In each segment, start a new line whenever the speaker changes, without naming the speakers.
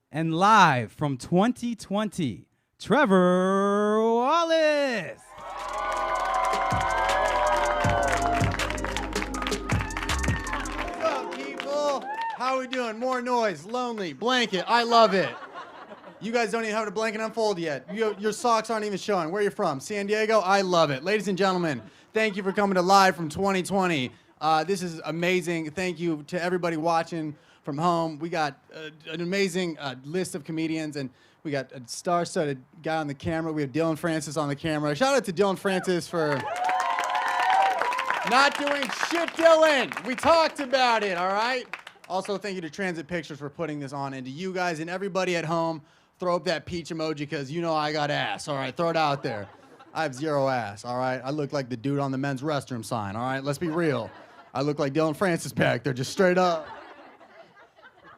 And live from 2020, Trevor Wallace.
What's up, people? How are we doing? More noise, lonely, blanket. I love it. You guys don't even have a blanket unfold yet. Your socks aren't even showing. Where are you from? San Diego? I love it. Ladies and gentlemen, thank you for coming to Live from 2020. This is amazing. Thank you to everybody watching from home. We got an amazing list of comedians, and we got a star-studded guy on the camera. We have Dylan Francis on the camera. Shout out to Dylan Francis for not doing shit, Dylan. We talked about it, all right? Also, thank you to Transit Pictures for putting this on, and to you guys and everybody at home, throw up that peach emoji, because you know I got ass, all right? Throw it out there. I have zero ass, all right? I look like the dude on the men's restroom sign, all right? Let's be real. I look like Dylan Francis back there, just straight up.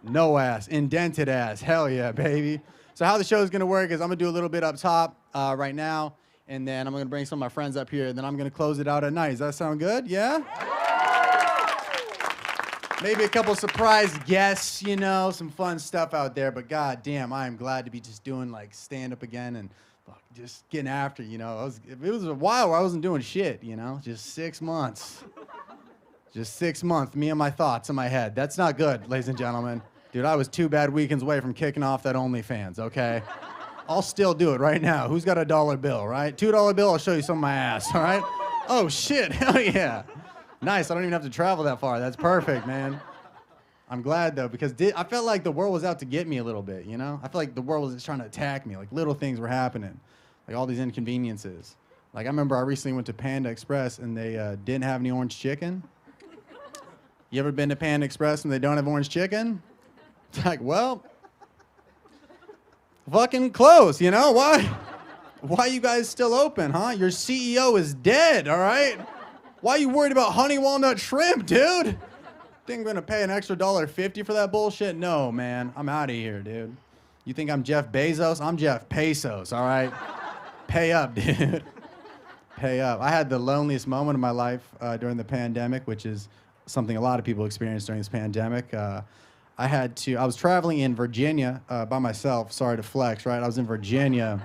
No ass, indented ass, hell yeah, baby. So how the show is gonna work is I'm gonna do a little bit up top right now, and then I'm gonna bring some of my friends up here, and then I'm gonna close it out at night. Does that sound good? Yeah? Maybe a couple surprise guests, you know, some fun stuff out there, but god damn, I am glad to be just doing like stand-up again and just getting after, you know. It was a while where I wasn't doing shit, you know, just 6 months. Just 6 months, me and my thoughts in my head. That's not good, ladies and gentlemen. Dude, I was 2 bad weekends away from kicking off that OnlyFans, okay? I'll still do it right now. Who's got a dollar bill, right? $2 bill, I'll show you some of my ass, all right? Oh, shit, hell yeah. Nice, I don't even have to travel that far. That's perfect, man. I'm glad, though, because I felt like the world was out to get me a little bit, you know? I feel like the world was just trying to attack me. Like, little things were happening, like all these inconveniences. Like, I remember I recently went to Panda Express, and they didn't have any orange chicken. You ever been to Panda Express and they don't have orange chicken? It's like, well, fucking close, you know? Why you guys still open, huh? Your CEO is dead, all right? Why are you worried about honey walnut shrimp, dude? Think I'm gonna pay an extra $1.50 for that bullshit? No, man, I'm out of here, dude. You think I'm Jeff Bezos? I'm Jeff Pesos, all right? Pay up, dude. Pay up. I had the loneliest moment of my life during the pandemic, which is something a lot of people experienced during this pandemic. I was traveling in Virginia by myself. Sorry to flex, right? I was in Virginia.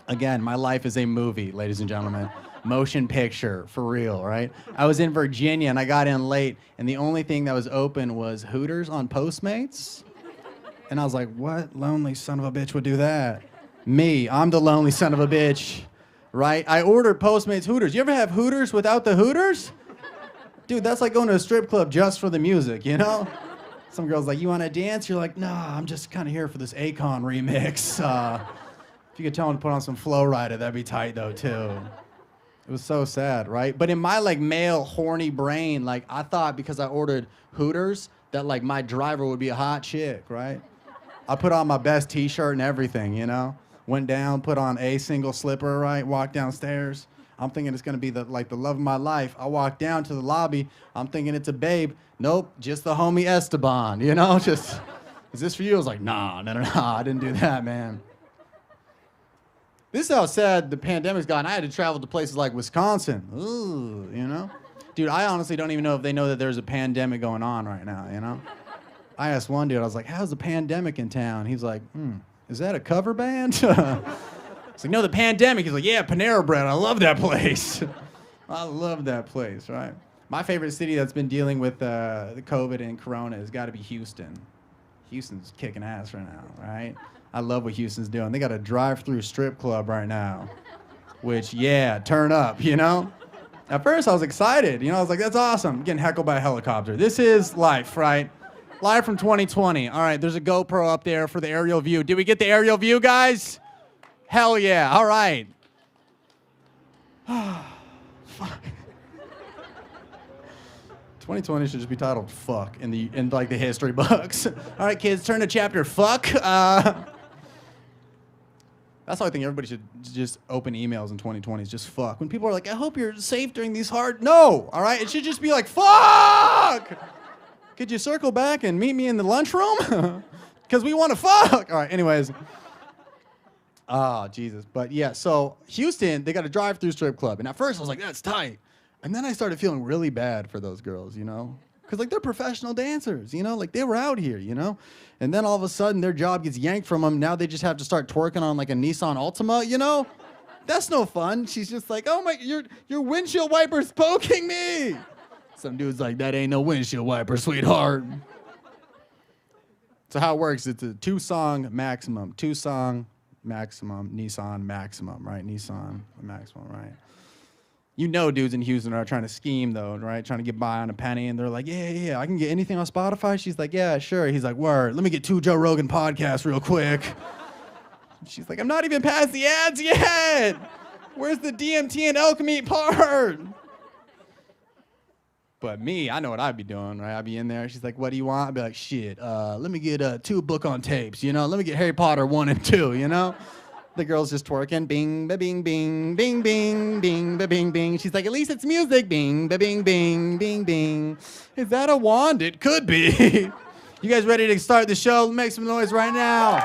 Again, my life is a movie, ladies and gentlemen. Motion picture, for real, right? I was in Virginia and I got in late, and the only thing that was open was Hooters on Postmates. And I was like, what lonely son of a bitch would do that? Me, I'm the lonely son of a bitch, right? I ordered Postmates Hooters. You ever have Hooters without the Hooters? Dude, that's like going to a strip club just for the music, you know? Some girl's like, you want to dance? You're like, nah, I'm just kind of here for this Akon remix. If you could tell him to put on some Flow Rider, that'd be tight, though, too. It was so sad, right? But in my, like, male, horny brain, like, I thought because I ordered Hooters that, like, my driver would be a hot chick, right? I put on my best T-shirt and everything, you know? Went down, put on a single slipper, right? Walked downstairs. I'm thinking it's gonna be the love of my life. I walk down to the lobby. I'm thinking it's a babe. Nope, just the homie Esteban, you know? Just, is this for you? I was like, nah, I didn't do that, man. This is how sad the pandemic's gotten. I had to travel to places like Wisconsin. Ooh, you know? Dude, I honestly don't even know if they know that there's a pandemic going on right now, you know? I asked one dude, I was like, how's the pandemic in town? He's like, is that a cover band? It's like, no, the pandemic. He's like, yeah, Panera Bread. I love that place. I love that place, right? My favorite city that's been dealing with the COVID and Corona has got to be Houston. Houston's kicking ass right now, right? I love what Houston's doing. They got a drive-through strip club right now, which, yeah, turn up, you know? At first, I was excited. You know, I was like, that's awesome. I'm getting heckled by a helicopter. This is life, right? Live from 2020. All right, there's a GoPro up there for the aerial view. Did we get the aerial view, guys? Hell yeah, all right. Fuck. 2020 should just be titled "Fuck" in like the history books. All right, kids, turn to chapter "Fuck." That's why I think everybody should just open emails in 2020. Is just fuck. When people are like, "I hope you're safe during these hard," no, all right, it should just be like "Fuck." Could you circle back and meet me in the lunchroom? Because we want to fuck. All right, anyways. Oh, Jesus. But yeah, so Houston, they got a drive-through strip club. And at first I was like, that's tight. And then I started feeling really bad for those girls, you know? Because, like, they're professional dancers, you know? Like, they were out here, you know? And then all of a sudden, their job gets yanked from them. Now they just have to start twerking on, like, a Nissan Altima, you know? That's no fun. She's just like, oh, my, your windshield wiper's poking me. Some dude's like, that ain't no windshield wiper, sweetheart. So how it works, it's a 2-song maximum. 2-song maximum, Nissan maximum, right? Nissan maximum, right? You know dudes in Houston are trying to scheme, though, right? Trying to get by on a penny, and they're like, yeah, I can get anything on Spotify. She's like, yeah, sure. He's like, word, let me get 2 Joe Rogan podcasts real quick. She's like, I'm not even past the ads yet. Where's the DMT and elk meat part? But me, I know what I'd be doing, right? I'd be in there. She's like, what do you want? I'd be like, shit, let me get 2 book on tapes, you know? Let me get Harry Potter 1 and 2, you know? The girl's just twerking, bing, ba-bing, bing, bing, bing, bing, ba-bing, bing. She's like, at least it's music, bing, ba-bing, bing, bing, bing. Is that a wand? It could be. You guys ready to start the show? Make some noise right now.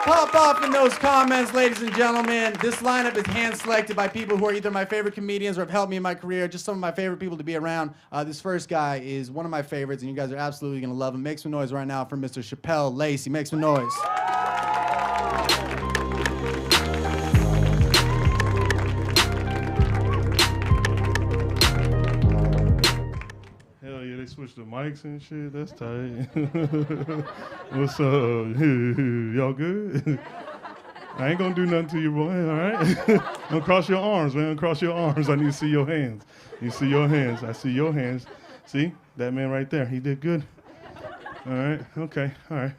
Pop off in those comments, ladies and gentlemen. This lineup is hand-selected by people who are either my favorite comedians or have helped me in my career, just some of my favorite people to be around. This first guy is one of my favorites, and you guys are absolutely going to love him. Make some noise right now for Mr. Shapel Lacey. Make some noise.
Hell yeah, they switched the mics and shit. That's tight. What's up? Y'all good? I ain't gonna do nothing to you, boy, all right? Uncross your arms, man. Uncross your arms. I need to see your hands. You see your hands. I see your hands. See? That man right there. He did good. All right. Okay. All right.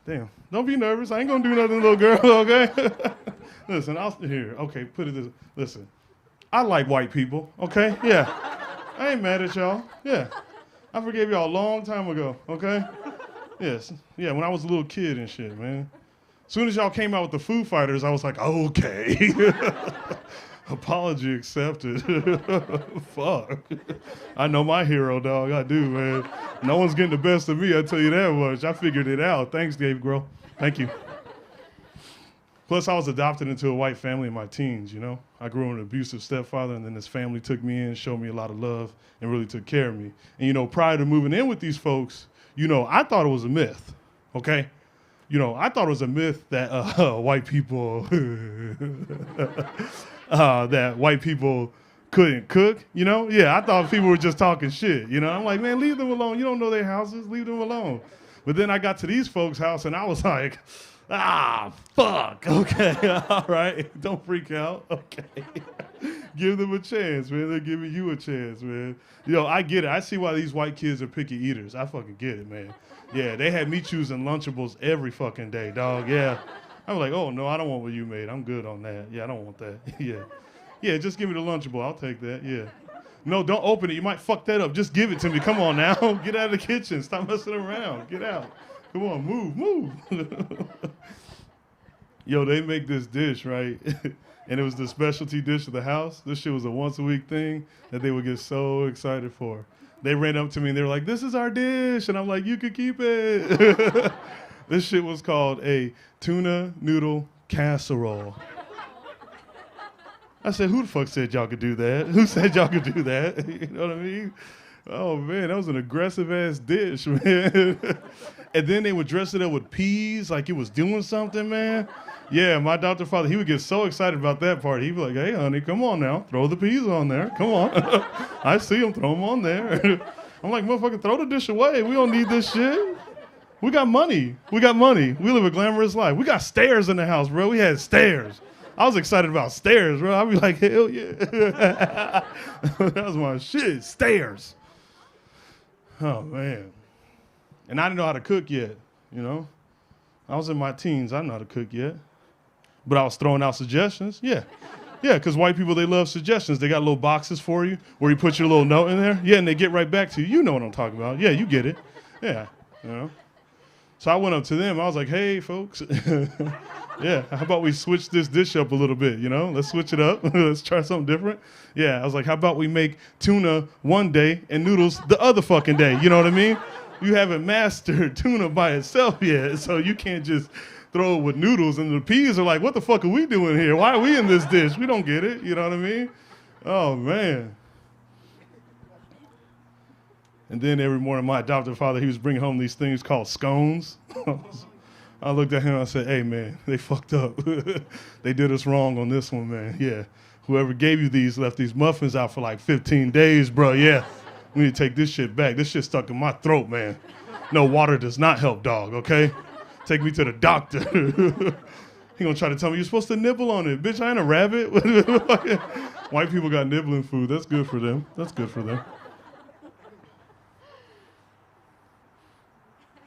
Damn. Don't be nervous. I ain't gonna do nothing, little girl, okay? Listen, here. Okay, put it this. Listen. I like white people, okay? Yeah. I ain't mad at y'all. Yeah. I forgave y'all a long time ago, okay? Yes. Yeah, when I was a little kid and shit, man. As soon as y'all came out with the Foo Fighters, I was like, okay. Apology accepted. Fuck. I know my hero, dog. I do, man. No one's getting the best of me, I tell you that much. I figured it out. Thanks, Dave Grohl. Thank you. Plus, I was adopted into a white family in my teens, you know? I grew up with an abusive stepfather, and then his family took me in, showed me a lot of love, and really took care of me. And, you know, prior to moving in with these folks, you know, I thought it was a myth, okay? You know, I thought it was a myth that white people, that white people couldn't cook, you know? Yeah, I thought people were just talking shit, you know? I'm like, man, leave them alone. You don't know their houses. Leave them alone. But then I got to these folks' house, and I was like, fuck. Okay, all right. Don't freak out. Okay. Give them a chance, man. They're giving you a chance, man. Yo, I get it. I see why these white kids are picky eaters. I fucking get it, man. Yeah, they had me choosing Lunchables every fucking day, dog. Yeah. I'm like, oh, no, I don't want what you made. I'm good on that. Yeah, I don't want that. Yeah. Yeah, just give me the Lunchable. I'll take that. Yeah. No, don't open it. You might fuck that up. Just give it to me. Come on now. Get out of the kitchen. Stop messing around. Get out. Come on, move. Yo, they make this dish, right? And it was the specialty dish of the house. This shit was a once-a-week thing that they would get so excited for. They ran up to me and they were like, this is our dish. And I'm like, you can keep it. This shit was called a tuna noodle casserole. I said, who the fuck said y'all could do that? Who said y'all could do that? You know what I mean? Oh, man, that was an aggressive-ass dish, man. And then they would dress it up with peas like it was doing something, man. Yeah, my adopted father, he would get so excited about that part. He'd be like, hey, honey, come on now. Throw the peas on there. Come on. I see them. Throw them on there. I'm like, motherfucker, throw the dish away. We don't need this shit. We got money. We live a glamorous life. We got stairs in the house, bro. We had stairs. I was excited about stairs, bro. I'd be like, hell yeah. That was my shit, stairs. Oh, man. And I didn't know how to cook yet, you know? I was in my teens. I didn't know how to cook yet. But I was throwing out suggestions. Yeah. Yeah, because white people, they love suggestions. They got little boxes for you where you put your little note in there. Yeah, and they get right back to you. You know what I'm talking about. Yeah, you get it. Yeah, you know? So I went up to them. I was like, hey, folks. Yeah, how about we switch this dish up a little bit, you know? Let's switch it up. Let's try something different. Yeah, I was like, how about we make tuna one day and noodles the other fucking day? You know what I mean? You haven't mastered tuna by itself yet, so you can't just throw it with noodles. And the peas are like, what the fuck are we doing here? Why are we in this dish? We don't get it. You know what I mean? Oh, man. And then every morning, my adoptive father, he was bringing home these things called scones. I looked at him and I said, hey, man, they fucked up. They did us wrong on this one, man. Yeah. Whoever gave you these left these muffins out for like 15 days, bro. Yeah. We need to take this shit back. This shit stuck in my throat, man. No, water does not help, dog, okay? Take me to the doctor. He gonna try to tell me you're supposed to nibble on it. Bitch, I ain't a rabbit. White people got nibbling food. That's good for them. That's good for them.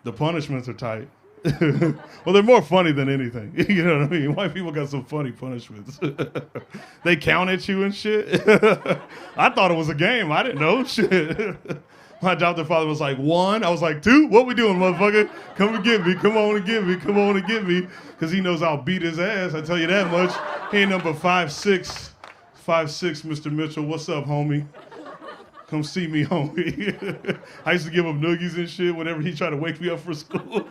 The punishments are tight. Well, they're more funny than anything. You know what I mean? White people got some funny punishments. They count at you and shit. I thought it was a game. I didn't know shit. My adoptive father was like, 1. I was like, 2? What we doing, motherfucker? Come and get me. Come on and get me. Come on and get me. Because he knows I'll beat his ass. I tell you that much. He ain't number 5'6". 5'6", Mr. Mitchell. What's up, homie? Come see me, homie. I used to give him noogies and shit whenever he tried to wake me up for school.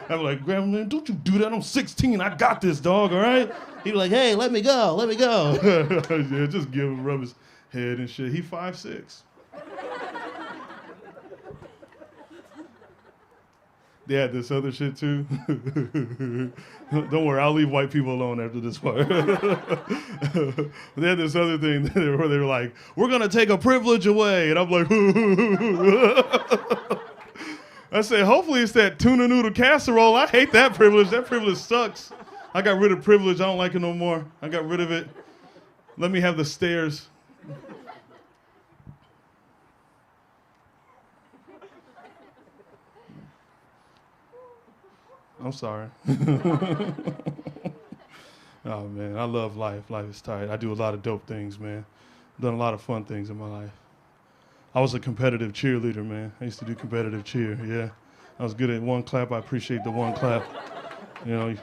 I'm like, Grandma, don't you do that. I'm 16. I got this, dog, all right? He'd be like, hey, let me go. Let me go. Yeah, just give him, rub his head and shit. He 5'6". They had this other shit, too. Don't worry, I'll leave white people alone after this part. They had this other thing where they were like, we're going to take a privilege away. And I'm like, I said, hopefully it's that tuna noodle casserole. I hate that privilege. That privilege sucks. I got rid of privilege. I don't like it no more. I got rid of it. Let me have the stairs. I'm sorry. Oh, man, I love life. Life is tight. I do a lot of dope things, man. I've done a lot of fun things in my life. I was a competitive cheerleader, man. I used to do competitive cheer, yeah. I was good at one clap. I appreciate the one clap. You know,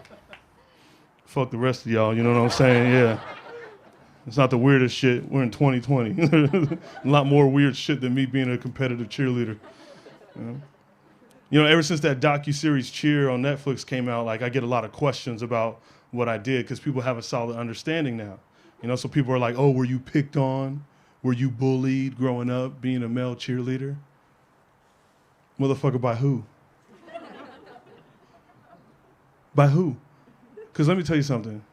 fuck the rest of y'all, you know what I'm saying? Yeah. It's not the weirdest shit. We're in 2020. A lot more weird shit than me being a competitive cheerleader. You know, ever since that docuseries Cheer on Netflix came out, like, I get a lot of questions about what I did because people have a solid understanding now. You know, so people are like, oh, were you picked on? Were you bullied growing up being a male cheerleader? Motherfucker, by who? By who? Because let me tell you something.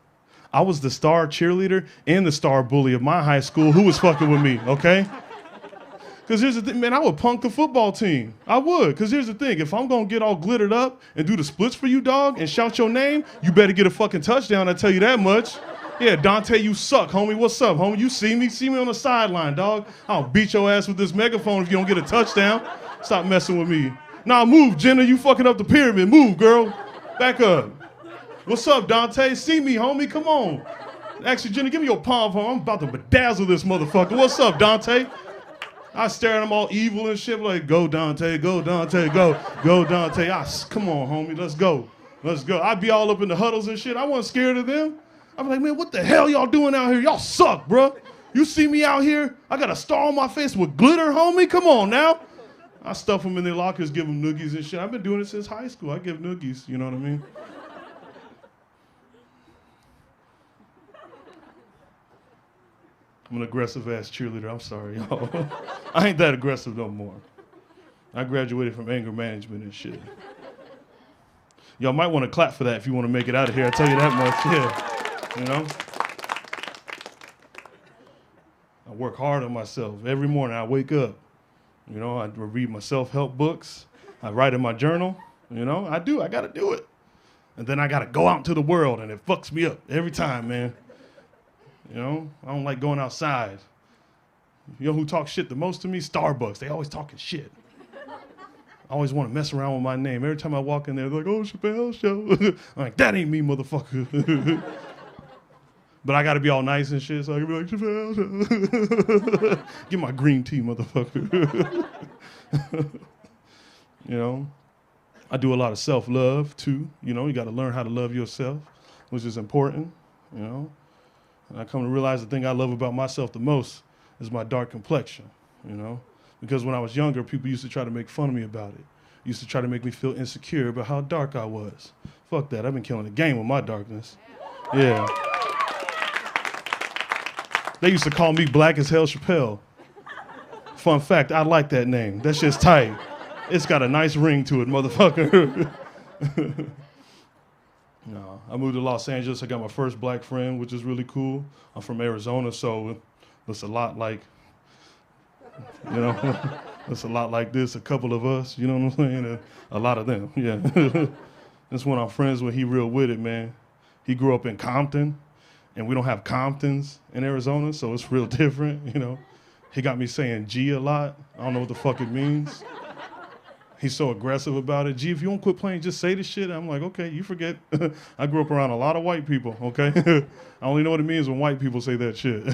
I was the star cheerleader and the star bully of my high school who was fucking with me, okay? Because here's the thing, man, I would punk the football team. I would, because here's the thing. If I'm going to get all glittered up and do the splits for you, dog, and shout your name, you better get a fucking touchdown, I tell you that much. Yeah, Dante, you suck, homie. What's up, homie? You see me on the sideline, dog. I'll beat your ass with this megaphone if you don't get a touchdown. Stop messing with me. Nah, move, Jenna. You fucking up the pyramid. Move, girl. Back up. What's up, Dante? See me, homie. Come on. Actually, Jenna, give me your pom-pom. I'm about to bedazzle this motherfucker. What's up, Dante? I stare at him all evil and shit, like, go, Dante, go, Dante, go, go, Dante. Come on, homie, let's go. Let's go. I'd be all up in the huddles and shit. I wasn't scared of them. I'd be like, man, what the hell y'all doing out here? Y'all suck, bro. You see me out here? I got a star on my face with glitter, homie? Come on now. I stuff them in their lockers, give them noogies and shit. I've been doing it since high school. I give noogies, you know what I mean? I'm an aggressive-ass cheerleader. I'm sorry, y'all. I ain't that aggressive no more. I graduated from anger management and shit. Y'all might want to clap for that if you want to make it out of here. I tell you that much, yeah. You know? I work hard on myself. Every morning I wake up. You know, I read my self-help books. I write in my journal. You know, I got to do it. And then I got to go out into the world, and it fucks me up every time, man. You know, I don't like going outside. You know who talks shit the most to me? Starbucks. They always talking shit. I always want to mess around with my name. Every time I walk in there, they're like, oh, Shapel Show. I'm like, that ain't me, motherfucker. But I got to be all nice and shit, so I can be like, Shapel Show. Get my green tea, motherfucker. You know, I do a lot of self-love, too. You know, you got to learn how to love yourself, which is important, you know. And I come to realize the thing I love about myself the most is my dark complexion, you know? Because when I was younger, people used to try to make fun of me about it. Used to try to make me feel insecure about how dark I was. Fuck that, I've been killing the game with my darkness. Yeah. They used to call me black as hell Chappelle. Fun fact, I like that name. That shit's tight. It's got a nice ring to it, motherfucker. No, I moved to Los Angeles. I got my first black friend, which is really cool. I'm from Arizona, so it's a lot like, you know, it's a lot like this, a couple of us, you know what I'm saying? A lot of them, yeah. That's one I'm friends with. He real with it, man. He grew up in Compton, and we don't have Comptons in Arizona, so it's real different, you know. He got me saying G a lot. I don't know what the fuck it means. He's so aggressive about it. G, if you don't quit playing, just say the shit. I'm like, okay, you forget. I grew up around a lot of white people, okay? I only know what it means when white people say that shit.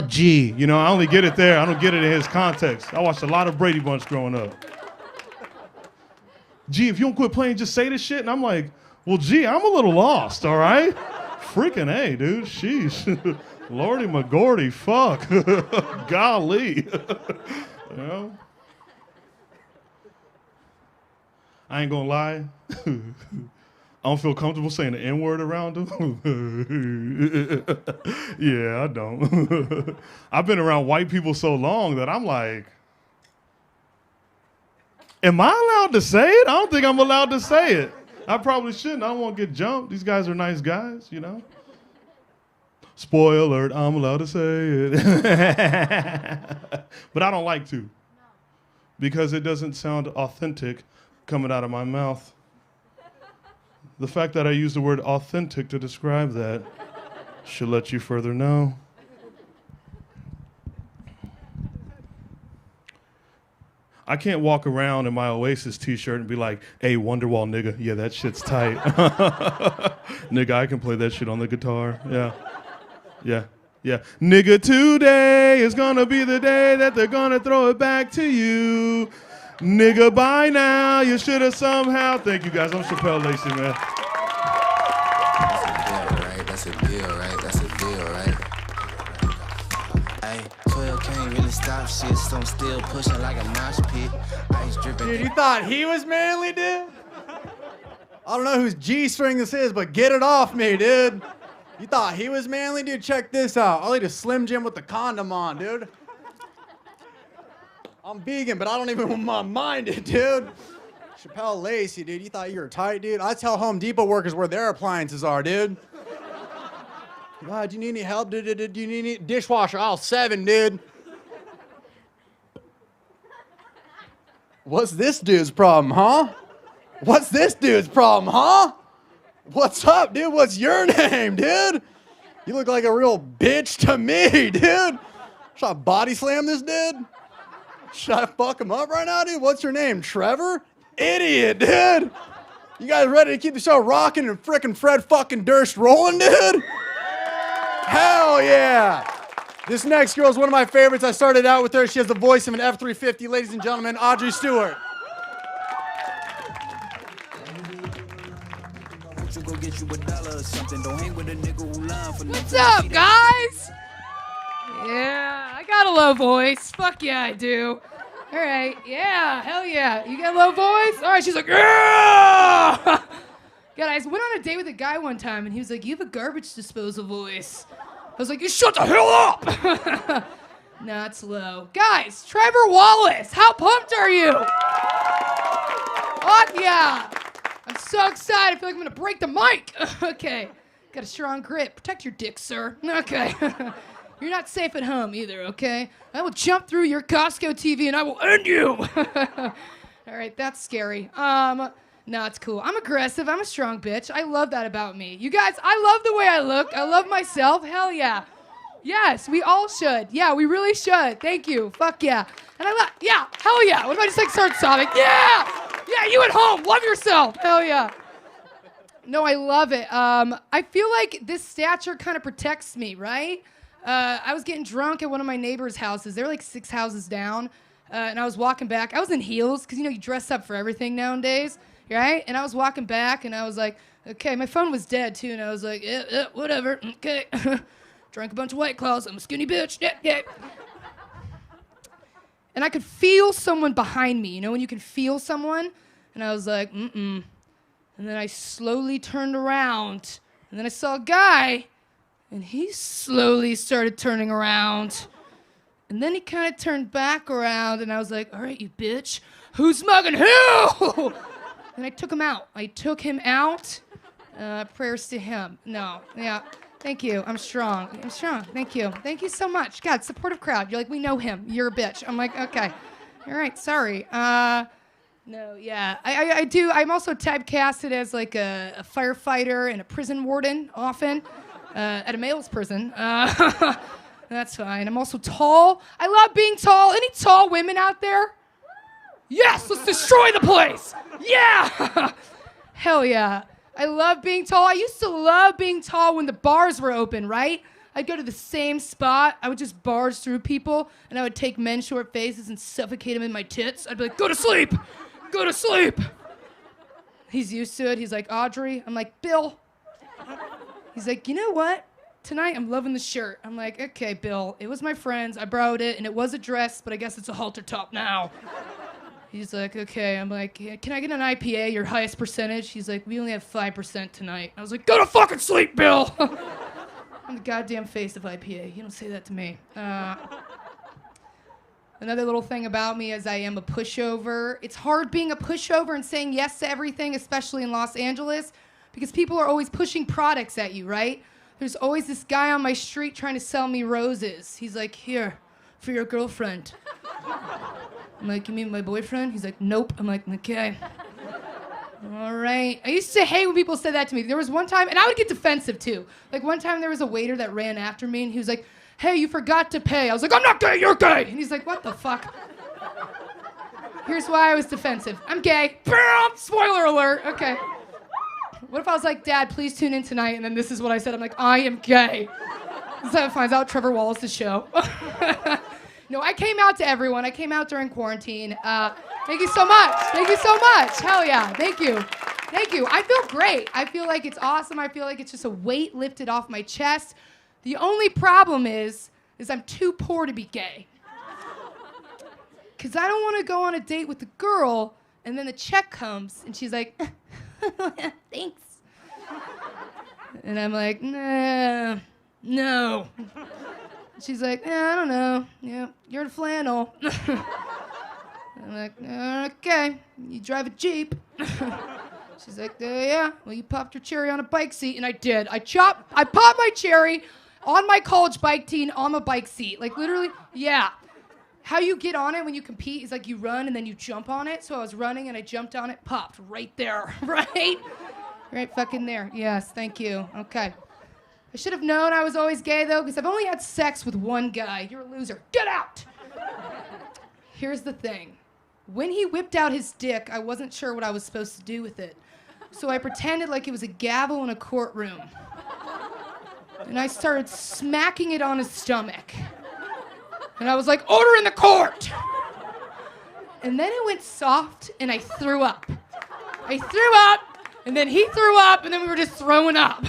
G. You know, I only get it there. I don't get it in his context. I watched a lot of Brady Bunch growing up. G, if you don't quit playing, just say the shit. And I'm like, well, G, I'm a little lost, all right? Freaking A, dude. Sheesh. Lordy McGordy, fuck. Golly. You know? I ain't gonna lie. I don't feel comfortable saying the N-word around him. Yeah, I don't. I've been around white people so long that I'm like, am I allowed to say it? I don't think I'm allowed to say it. I probably shouldn't. I don't want to get jumped. These guys are nice guys, you know? Spoiler alert, I'm allowed to say it. But I don't like to. Because it doesn't sound authentic coming out of my mouth. The fact that I use the word authentic to describe that should let you further know. I can't walk around in my Oasis t-shirt and be like, hey, Wonderwall nigga, yeah, that shit's tight. Nigga, I can play that shit on the guitar. Yeah. Nigga, today is gonna be the day that they're gonna throw it back to you. Nigga, by now, you should have somehow. Thank you, guys. I'm Shapel Lacey, man.
That's a deal, right? Hey, 12 can't really stop shit, so I'm still pushing like a mosh pit. Ice dripping.
Dude, you thought he was manly, dude? I don't know whose G-string this is, but get it off me, dude. You thought he was manly? Dude, check this out. I'll eat a Slim Jim with the condom on, dude. I'm vegan, but I don't even mind it, dude. Shapel Lacey, dude. You thought you were tight, dude? I tell Home Depot workers where their appliances are, dude. God, do you need any help, dude? Do you need any dishwasher? Aisle 7, dude. What's this dude's problem, huh? What's up, dude? What's your name, dude? You look like a real bitch to me, dude. Should I body slam this dude? Should I fuck him up right now, dude? What's your name, Trevor? Idiot, dude. You guys ready to keep the show rocking and frickin' Fred fucking Durst rolling, dude? Hell yeah. This next girl is one of my favorites. I started out with her. She has the voice of an F-350. Ladies and gentlemen, Audrey Stewart.
What's up, guys? Yeah, I got a low voice. Fuck yeah, I do. All right, yeah, hell yeah. You got a low voice? All right, she's like, yeah! Guys, I went on a date with a guy one time, and he was like, you have a garbage disposal voice. I was like, you shut the hell up! Nah, it's low. Guys, Trevor Wallace, how pumped are you? Fuck yeah. I'm so excited. I feel like I'm going to break the mic. Okay. Got a strong grip. Protect your dick, sir. Okay. You're not safe at home either, okay? I will jump through your Costco TV and I will end you. All right, that's scary. No, it's cool. I'm aggressive. I'm a strong bitch. I love that about me. You guys, I love the way I look. I love myself. Hell yeah. Yes, we all should. Yeah, we really should. Thank you. Fuck yeah. And yeah, hell yeah. What if I just start sobbing? Yeah! Yeah, you at home. Love yourself. Hell yeah. No, I love it. I feel like this stature kind of protects me, right? I was getting drunk at one of my neighbors' houses. They're like 6 houses down. And I was walking back. I was in heels because, you dress up for everything nowadays, right? And I was walking back and I was like, okay, my phone was dead too. And I was like, yeah, whatever. Okay. Drank a bunch of White Claws. I'm a skinny bitch. Yeah. And I could feel someone behind me, when you can feel someone? And I was like, And then I slowly turned around. And then I saw a guy, and he slowly started turning around. And then he kind of turned back around, and I was like, all right, you bitch, who's mugging who? And I took him out. Prayers to him. No, yeah. Thank you. I'm strong. Thank you. Thank you so much. God, supportive crowd. You're like, we know him. You're a bitch. I'm like, okay. All right, sorry. No, yeah. I do. I'm also typecasted as like a firefighter and a prison warden often at a male's prison. That's fine. I'm also tall. I love being tall. Any tall women out there? Yes, let's destroy the place. Yeah. Hell yeah. I love being tall. I used to love being tall when the bars were open, right? I'd go to the same spot. I would just barge through people, and I would take men's short faces and suffocate them in my tits. I'd be like, go to sleep. Go to sleep. He's used to it. He's like, Audrey. I'm like, Bill. He's like, you know what? Tonight I'm loving the shirt. I'm like, okay, Bill. It was my friend's. I borrowed it, and it was a dress, but I guess it's a halter top now. He's like, okay. I'm like, yeah, can I get an IPA, your highest percentage? He's like, we only have 5% tonight. I was like, go to fucking sleep, Bill. I'm the goddamn face of IPA. You don't say that to me. Another little thing about me is I am a pushover. It's hard being a pushover and saying yes to everything, especially in Los Angeles, because people are always pushing products at you, right? There's always this guy on my street trying to sell me roses. He's like, here, for your girlfriend. I'm like, you mean my boyfriend? He's like, nope. I'm like, okay. All right. I used to hate when people said that to me. There was one time, and I would get defensive too. Like one time there was a waiter that ran after me, and he was like, hey, you forgot to pay. I was like, I'm not gay, you're gay. And he's like, what the fuck? Here's why I was defensive. I'm gay. Bam! Spoiler alert. Okay. What if I was like, Dad, please tune in tonight, and then this is what I said. I'm like, I am gay. So it finds out Trevor Wallace's show. No, I came out to everyone. I came out during quarantine. Thank you so much. Thank you so much. Hell yeah. Thank you. Thank you. I feel great. I feel like it's awesome. I feel like it's just a weight lifted off my chest. The only problem is I'm too poor to be gay. Because I don't want to go on a date with the girl, and then the check comes, and she's like, thanks. And I'm like, nah, no. She's like, I don't know. Yeah, you're in flannel. I'm like, okay, you drive a Jeep. She's like, yeah, well, you popped your cherry on a bike seat, and I did. I popped my cherry on my college bike team on a bike seat. Like, literally, yeah. How you get on it when you compete is like you run and then you jump on it. So I was running and I jumped on it, popped right there, right? Right fucking there. Yes, thank you. Okay. I should have known I was always gay, though, because I've only had sex with one guy. You're a loser. Get out! Here's the thing. When he whipped out his dick, I wasn't sure what I was supposed to do with it. So I pretended like it was a gavel in a courtroom. And I started smacking it on his stomach. And I was like, order in the court! And then it went soft, and I threw up. I threw up, and then he threw up, and then we were just throwing up.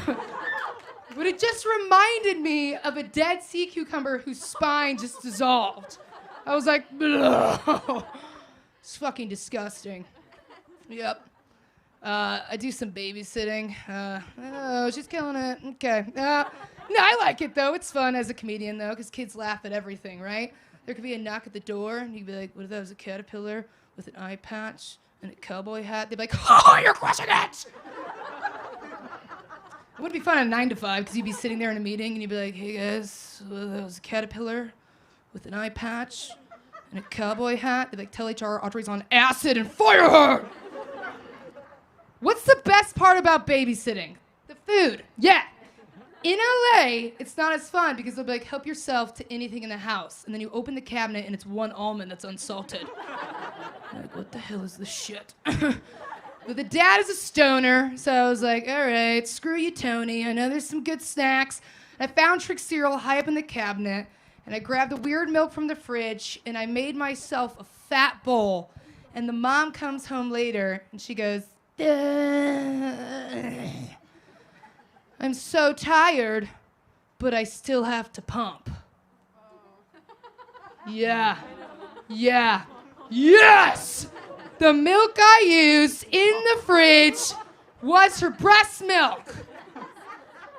But it just reminded me of a dead sea cucumber whose spine just dissolved. I was like, ugh. It's fucking disgusting. Yep. I do some babysitting. Oh, she's killing it. Okay. No, I like it, though. It's fun as a comedian, though, because kids laugh at everything, right? There could be a knock at the door, and you'd be like, what if that was a caterpillar with an eye patch and a cowboy hat? They'd be like, oh, you're crushing it! It would be fun at 9 to 5, because you'd be sitting there in a meeting, and you'd be like, hey, guys, well, that was a caterpillar with an eye patch and a cowboy hat. They'd be like, tell HR Audrey's on acid and fire her! What's the best part about babysitting? The food. Yeah. In LA, it's not as fun because they'll be like, help yourself to anything in the house. And then you open the cabinet and it's one almond that's unsalted. Like, what the hell is this shit? But the dad is a stoner, so I was like, all right, screw you, Tony. I know there's some good snacks. I found Trick cereal high up in the cabinet, and I grabbed the weird milk from the fridge, and I made myself a fat bowl. And the mom comes home later, and she goes, I'm so tired, but I still have to pump. Yeah. Yeah. Yes! The milk I used in the fridge was her breast milk.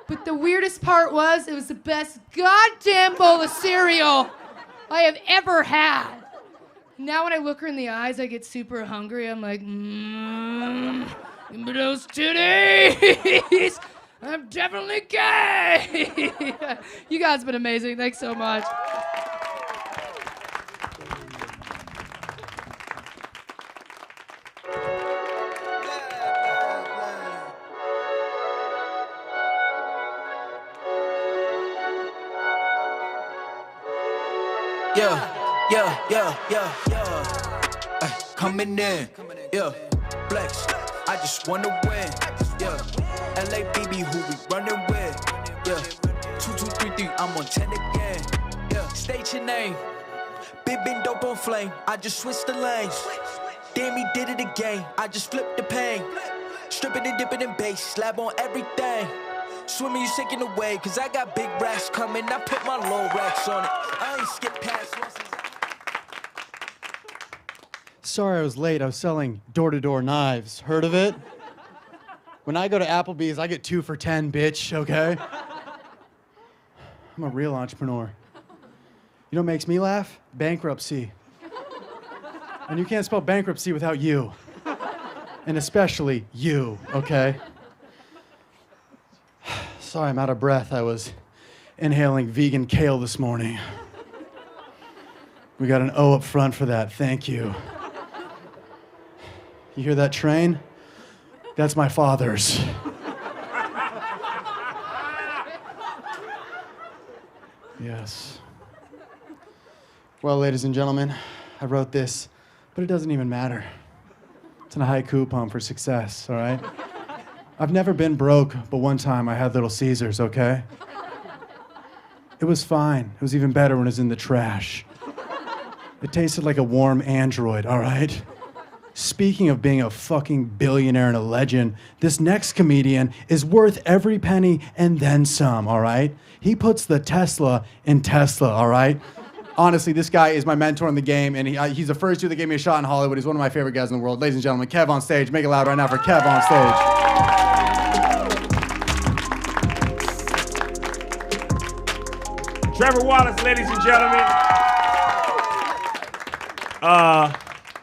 But the weirdest part was it was the best goddamn bowl of cereal I have ever had. Now when I look her in the eyes, I get super hungry. I'm like, give me those titties. I'm definitely gay. You guys have been amazing. Thanks so much.
Ay, coming in, yeah, flex. I just wanna win, yeah. LABB, who we running with, yeah. 2233, I'm on 10 again, yeah. State your name, big been dope on flame. I just switched the lanes. Damn, he did it again. I just flipped the pain. Stripping and dipping in bass, slab on everything. Swimming, you sinking away, cause I got big racks coming. I put my low racks on it. I ain't skip past once.
Sorry I was late. I was selling door-to-door knives. Heard of it? When I go to Applebee's, I get 2 for $10, bitch, okay? I'm a real entrepreneur. You know what makes me laugh? Bankruptcy. And you can't spell bankruptcy without you. And especially you, okay? Sorry, I'm out of breath. I was inhaling vegan kale this morning. We got an O up front for that. Thank you. You hear that train? That's my father's. Yes. Well, ladies and gentlemen, I wrote this, but it doesn't even matter. It's in a haiku poem for success, all right? I've never been broke, but one time I had Little Caesars, okay? It was fine. It was even better when it was in the trash. It tasted like a warm Android, all right? Speaking of being a fucking billionaire and a legend, this next comedian is worth every penny and then some, all right? He puts the Tesla in Tesla, all right? Honestly, this guy is my mentor in the game, and he's the first dude that gave me a shot in Hollywood. He's one of my favorite guys in the world. Ladies and gentlemen, KevOnStage. Make it loud right now for KevOnStage.
Trevor Wallace, ladies and gentlemen.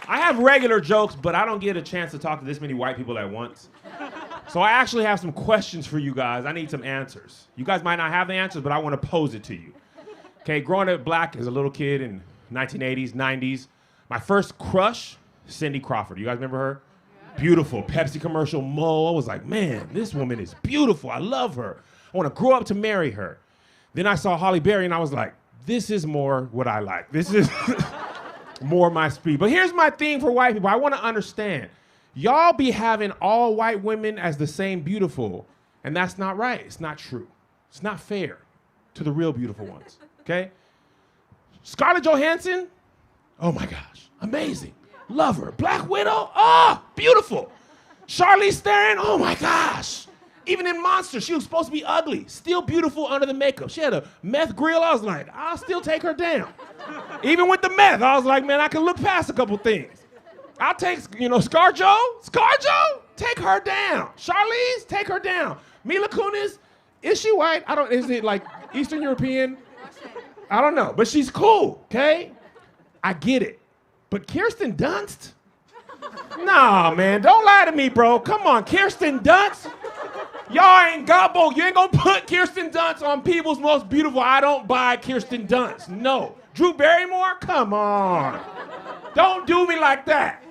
I have regular jokes, but I don't get a chance to talk to this many white people at once. So I actually have some questions for you guys. I need some answers. You guys might not have the answers, but I want to pose it to you. Okay, growing up black as a little kid in 1980s, 90s, my first crush, Cindy Crawford. You guys remember her? Yeah. Beautiful, Pepsi commercial mole. I was like, man, this woman is beautiful. I love her. I want to grow up to marry her. Then I saw Halle Berry, and I was like, this is more what I like. This is more my speed. But here's my thing for white people. I want to understand. Y'all be having all white women as the same beautiful, and that's not right. It's not true. It's not fair to the real beautiful ones, okay? Scarlett Johansson, oh my gosh, amazing. Love her. Black Widow, oh, beautiful. Charlize Theron, oh my gosh. Even in Monster, she was supposed to be ugly, still beautiful under the makeup. She had a meth grill. I was like, I'll still take her down. Even with the meth, I was like, man, I can look past a couple things. I'll take, ScarJo, take her down. Charlize, take her down. Mila Kunis, is she white? Is it like Eastern European? I don't know, but she's cool, okay? I get it. But Kirsten Dunst? Nah, man, don't lie to me, bro. Come on, Kirsten Dunst? Y'all ain't gobble. You ain't gonna put Kirsten Dunst on People's Most Beautiful. I don't buy Kirsten Dunst. No. Drew Barrymore? Come on. Don't do me like that.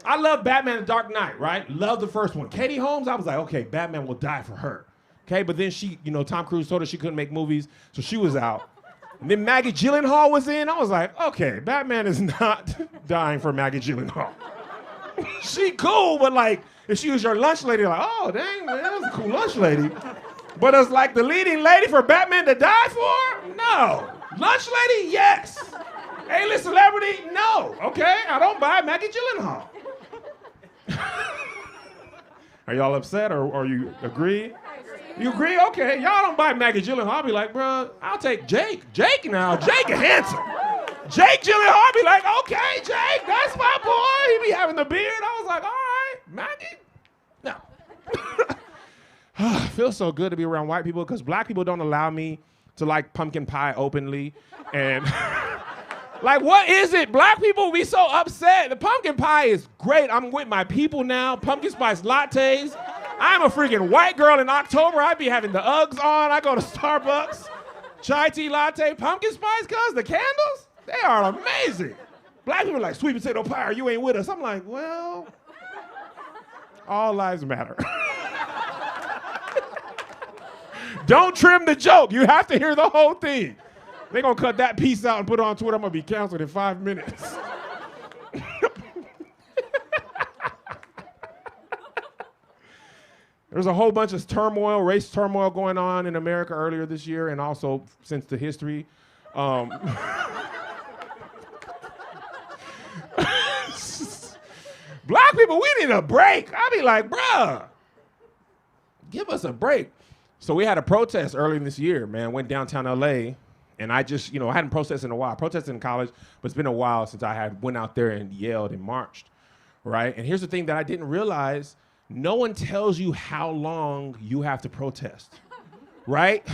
I love Batman The Dark Knight, right? Love the first one. Katie Holmes, I was like, okay, Batman will die for her. Okay, but then she, Tom Cruise told her she couldn't make movies, so she was out. And then Maggie Gyllenhaal was in. I was like, okay, Batman is not dying for Maggie Gyllenhaal. She cool, but like, if she was your lunch lady, like, oh, dang, man, that was a cool lunch lady. But as like the leading lady for Batman to die for? No. Lunch lady? Yes. A-list celebrity? No. Okay, I don't buy Maggie Gyllenhaal. Are y'all upset or you agree? You agree? Okay, y'all don't buy Maggie Gyllenhaal. I'll be like, bro, I'll take Jake. Jake now, Jake is handsome. Jake Gyllenhaal, I'll be like, okay, Jake, that's my boy. He be having the beard. I was like, all right, Maggie? No. It feels so good to be around white people because black people don't allow me to like pumpkin pie openly. And Like, what is it? Black people be so upset. The pumpkin pie is great. I'm with my people now. Pumpkin spice lattes. I'm a freaking white girl in October. I be having the Uggs on. I go to Starbucks. Chai tea latte, pumpkin spice, cuz the candles, they are amazing. Black people are like, sweet potato pie, you ain't with us. I'm like, well, all lives matter. Don't trim the joke. You have to hear the whole thing. They're gonna cut that piece out and put it on Twitter. I'm gonna be canceled in 5 minutes. There's a whole bunch of turmoil, race turmoil going on in America earlier this year and also since the history. Black people, we need a break. I be like, bruh, give us a break. So we had a protest earlier this year, man. Went downtown LA, and I just, I hadn't protested in a while. I protested in college, but it's been a while since I had went out there and yelled and marched, right? And here's the thing that I didn't realize. No one tells you how long you have to protest, right?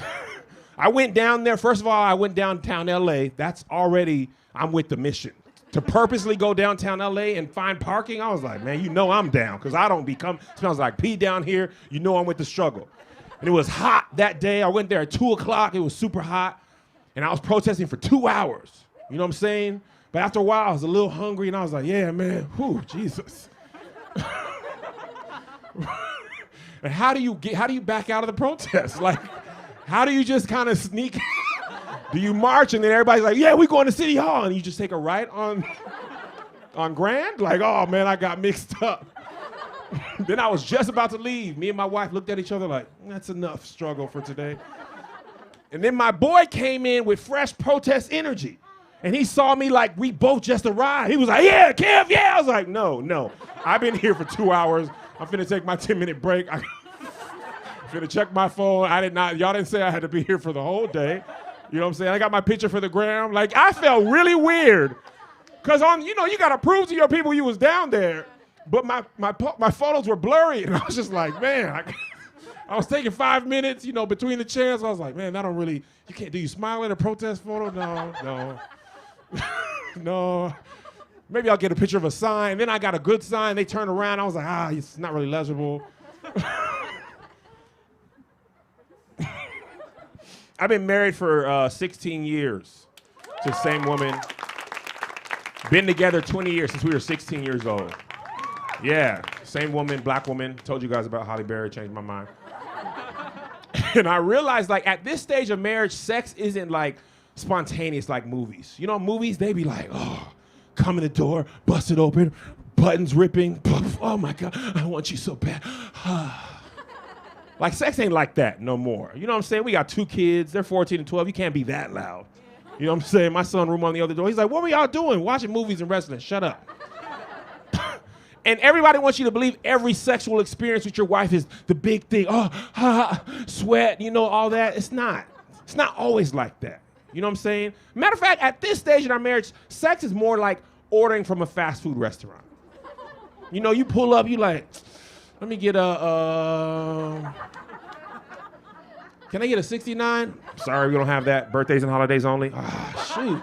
I went down there. First of all, I went downtown LA. That's already, I'm with the mission. To purposely go downtown LA and find parking, I was like, man, I'm down, because I don't smells like pee down here. I'm with the struggle. And it was hot that day. I went there at 2 o'clock. It was super hot. And I was protesting for 2 hours. You know what I'm saying? But after a while, I was a little hungry, and I was like, yeah, man, whew, Jesus. And how do you back out of the protest? Like, how do you just kind of sneak? Do you march and then everybody's like, yeah, we going to City Hall, and you just take a right on Grand? Like, oh man, I got mixed up. Then I was just about to leave. Me and my wife looked at each other like, that's enough struggle for today. And then my boy came in with fresh protest energy. And he saw me like we both just arrived. He was like, yeah, Kev, yeah. I was like, no. I've been here for 2 hours. I'm finna take my 10-minute break. I'm finna check my phone. Y'all didn't say I had to be here for the whole day. You know what I'm saying? I got my picture for the gram. Like, I felt really weird. Cause you gotta prove to your people you was down there. But my photos were blurry. And I was just like, man, I was taking 5 minutes, between the chairs. I was like, man, you can't, do you smile at a protest photo? No. No. Maybe I'll get a picture of a sign. Then I got a good sign. They turned around. I was like, it's not really legible. I've been married for 16 years to the same woman. Been together 20 years since we were 16 years old. Yeah, same woman, black woman. Told you guys about Holly Berry, changed my mind. And I realized, like, at this stage of marriage, sex isn't like spontaneous like movies. Movies, they be like, oh, come in the door, bust it open, buttons ripping. Oh my God, I want you so bad. Like, sex ain't like that no more. You know what I'm saying? We got 2 kids, they're 14 and 12. You can't be that loud. You know what I'm saying? My son room on the other door. He's like, what were y'all doing? Watching movies and wrestling. Shut up. And everybody wants you to believe every sexual experience with your wife is the big thing. Oh, sweat, all that. It's not. It's not always like that. You know what I'm saying? Matter of fact, at this stage in our marriage, sex is more like ordering from a fast food restaurant. You pull up, you like, let me get a, can I get a 69? Sorry, we don't have that. Birthdays and holidays only. Shoot.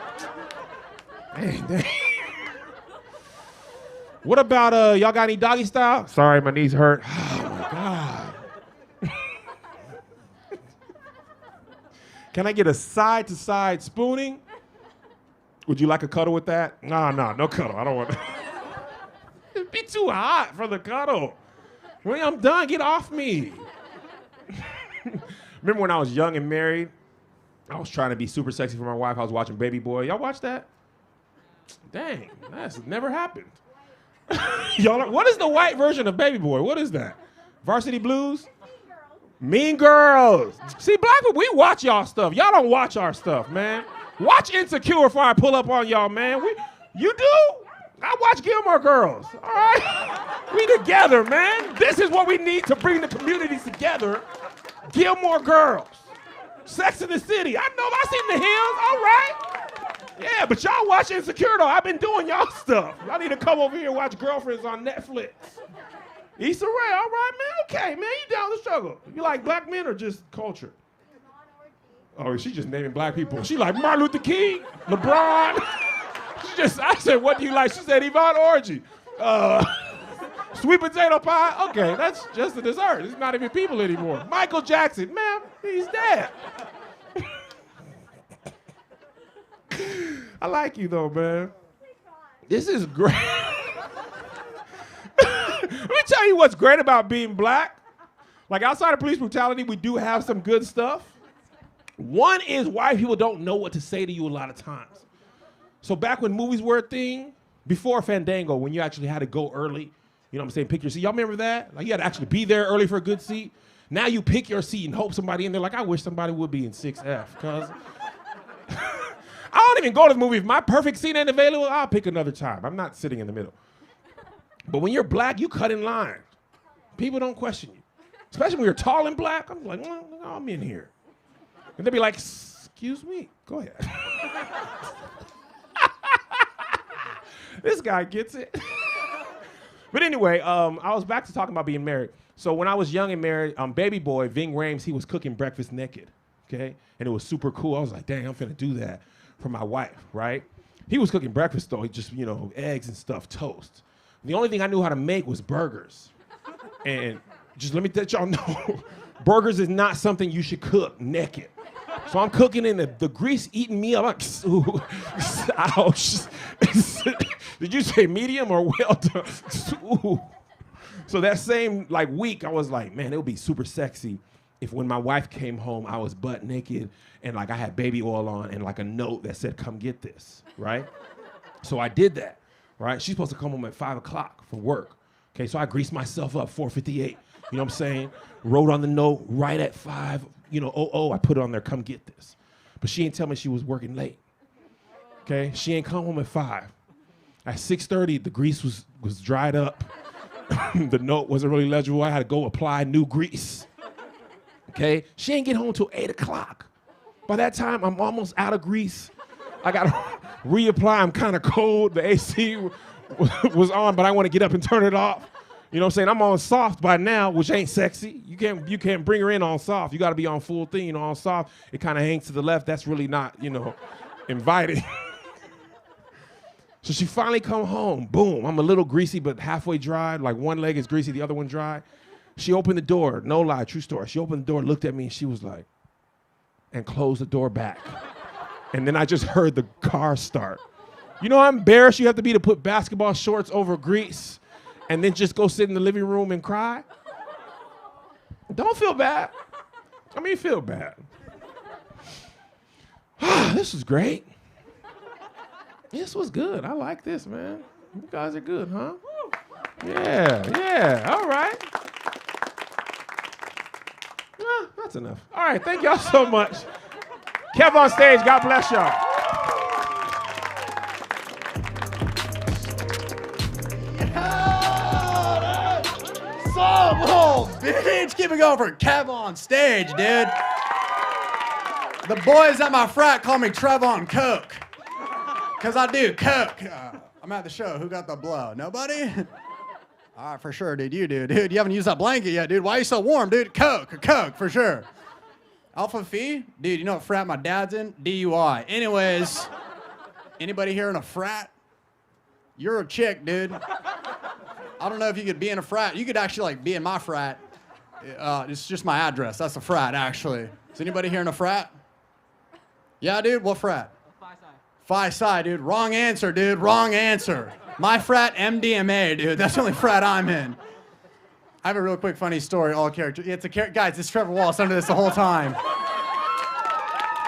Dang. What about, y'all got any doggy style? Sorry, my knees hurt. Oh my God. Can I get a side-to-side spooning? Would you like a cuddle with that? No cuddle. I don't want that. It'd be too hot for the cuddle. When I'm done, get off me. Remember when I was young and married? I was trying to be super sexy for my wife. I was watching Baby Boy. Y'all watch that? Dang, that's never happened. Y'all, what is the white version of Baby Boy? What is that? Varsity Blues? Mean Girls. See, black people, we watch y'all stuff. Y'all don't watch our stuff, man. Watch Insecure before I pull up on y'all, man. You do? I watch Gilmore Girls, all right? We together, man. This is what we need to bring the communities together. Gilmore Girls. Sex in the City. I seen the Hills, all right? Yeah, but y'all watch Insecure, though. I've been doing y'all stuff. Y'all need to come over here and watch Girlfriends on Netflix. Issa Rae, all right, man. Okay, man, you down the struggle. You like black men or just culture? Oh, she just naming black people. She like Martin Luther King, LeBron. I said, what do you like? She said, Yvonne Orgy. Sweet potato pie? Okay, that's just a dessert. It's not even people anymore. Michael Jackson, man, he's dead. I like you though, man. This is great. Let me tell you what's great about being black. Like outside of police brutality, we do have some good stuff. One is white people don't know what to say to you a lot of times. So back when movies were a thing, before Fandango, when you actually had to go early, you know what I'm saying, pick your seat. Y'all remember that? Like you had to actually be there early for a good seat. Now you pick your seat and hope somebody in there. Like I wish somebody would be in 6F, cause I don't even go to the movie. If my perfect seat ain't available, I'll pick another time. I'm not sitting in the middle. But when you're black, you cut in line. People don't question you. Especially when you're tall and black. I'm like, well, I'm in here. And they'll be like, excuse me, go ahead. This guy gets it. But anyway, I was back to talking about being married. So when I was young and married, baby boy, Ving Rhames, he was cooking breakfast naked, okay? And it was super cool. I was like, dang, I'm finna do that for my wife, right? He was cooking breakfast though, he just, eggs and stuff, toast. The only thing I knew how to make was burgers. And just let me let y'all know, burgers is not something you should cook naked. So I'm cooking in the grease eating me up. I'm like, ooh, ouch. Did you say medium or well done? Ooh. So that same week, I was like, man, it would be super sexy if when my wife came home, I was butt naked and I had baby oil on and a note that said, come get this, right? So I did that, right? She's supposed to come home at 5 o'clock for work. Okay, so I greased myself up, 4:58. You know what I'm saying? Wrote on the note right at 5, I put it on there, come get this. But she ain't tell me she was working late. Okay, she ain't come home at 5. At 6:30, the grease was dried up. The note wasn't really legible. I had to go apply new grease. Okay, she ain't get home till 8 o'clock. By that time, I'm almost out of grease. I gotta reapply. I'm kind of cold. The AC was on, but I want to get up and turn it off. You know what I'm saying? I'm on soft by now, which ain't sexy. You can't bring her in on soft. You got to be on full thing. On soft, it kind of hangs to the left. That's really not, inviting. So she finally come home. Boom. I'm a little greasy, but halfway dry. One leg is greasy, the other one dry. She opened the door. No lie, true story. She opened the door, looked at me, and she was like, and closed the door back. And then I just heard the car start. You know how embarrassed you have to be to put basketball shorts over grease and then just go sit in the living room and cry? Don't feel bad. Feel bad. This was great. This was good. I like this, man. You guys are good, huh? Yeah, all right. That's enough. All right, thank y'all so much. KevOnStage, God bless y'all.
Oh, bitch, keep it going for KevOnStage, dude. The boys at my frat call me Trevor Coke. Because I do coke. I'm at the show. Who got the blow? Nobody? All right, for sure, dude. You do, dude. You haven't used that blanket yet, dude. Why are you so warm, dude? Coke, for sure. Alpha Phi? Dude, you know what frat my dad's in? DUI. Anyways, anybody here in a frat? You're a chick, dude. I don't know if you could be in a frat. You could actually be in my frat. It's just my address. That's a frat, actually. Is anybody here in a frat? Yeah, dude? What frat? Phi Psi, dude. Wrong answer, dude. Wrong answer. My frat, MDMA, dude. That's the only frat I'm in. I have a real quick funny story, all character. Guys, it's Trevor Wallace under this the whole time.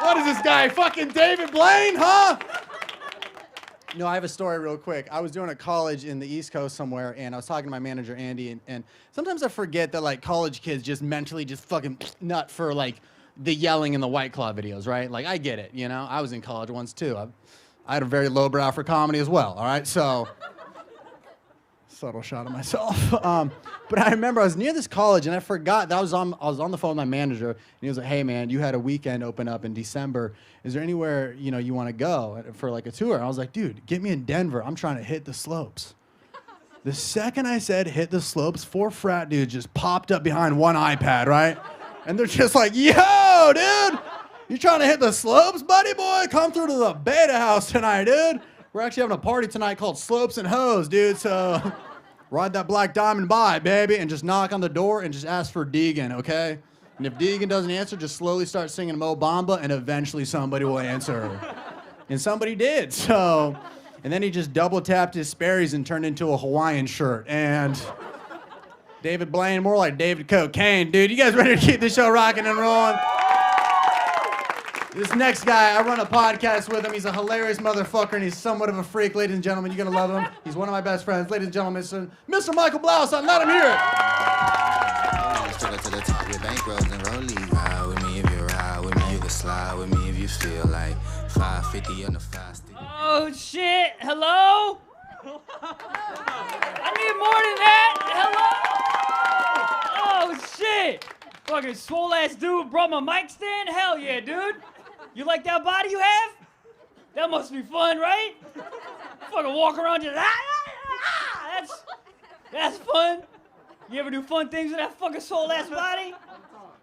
What is this guy, fucking David Blaine, huh? No, I have a story real quick. I was doing a college in the East Coast somewhere, and I was talking to my manager, Andy, and sometimes I forget that, college kids just mentally just fucking nut for, the yelling in the White Claw videos, right? I get it, I was in college once, too. I had a very low brow for comedy as well, all right? So, subtle shot of myself. But I remember I was near this college, and I forgot that I was on the phone with my manager, and he was like, hey, man, you had a weekend open up in December. Is there anywhere, you want to go for, a tour? And I was like, dude, get me in Denver. I'm trying to hit the slopes. The second I said hit the slopes, 4 frat dudes just popped up behind one iPad, right? And they're just like, yo, dude, you trying to hit the slopes, buddy boy? Come through to the Beta House tonight, dude. We're actually having a party tonight called Slopes and Hoes, dude. So ride that black diamond by, baby, and just knock on the door and just ask for Deegan, okay? And if Deegan doesn't answer, just slowly start singing Mo Bamba, and eventually somebody will answer. And somebody did, so. And then he just double tapped his Sperry's and turned into a Hawaiian shirt. And David Blaine, more like David Cocaine. Dude, you guys ready to keep this show rocking and rolling? This next guy, I run a podcast with him. He's a hilarious motherfucker, and he's somewhat of a freak, ladies and gentlemen. You're gonna love him. He's one of my best friends. Ladies and gentlemen, Mr. Michael Blaustein. Let him hear it.
Struggle to the top, your bankrolls and rollies. Ride with me if you ride with me. You can slide with me if you feel like 550 on the 5 stick.
Oh shit! Hello? I need more than that. Hello? Oh shit! Fucking swole ass dude brought my mic stand. Hell yeah, dude! You like that body you have? That must be fun, right? Fucking walk around just that's fun. You ever do fun things with that fucking swole ass body?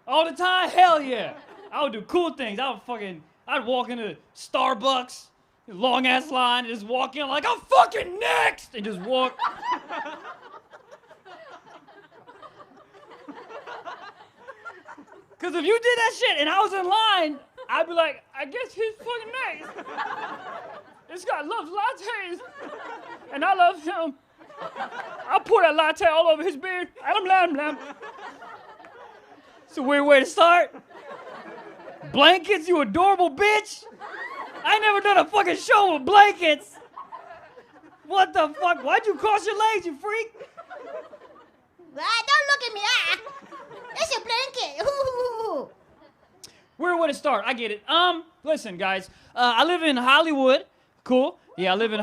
All the time? Hell yeah! I would do cool things. I'd walk into Starbucks. Long ass line, and just walk in like I'm fucking next, and just walk. Cause if you did that shit and I was in line, I'd be like, I guess he's fucking next. This guy loves lattes, and I love him. I'll pour that latte all over his beard. Blam. It's a weird way to start. Blankets, you adorable bitch. I ain't never done a fucking show with blankets. What the fuck? Why'd you cross your legs, you freak?
Don't look at me. That's your blanket. Ooh.
Where would it start? I get it. Listen, guys. I live in Hollywood. Cool. Yeah, I live in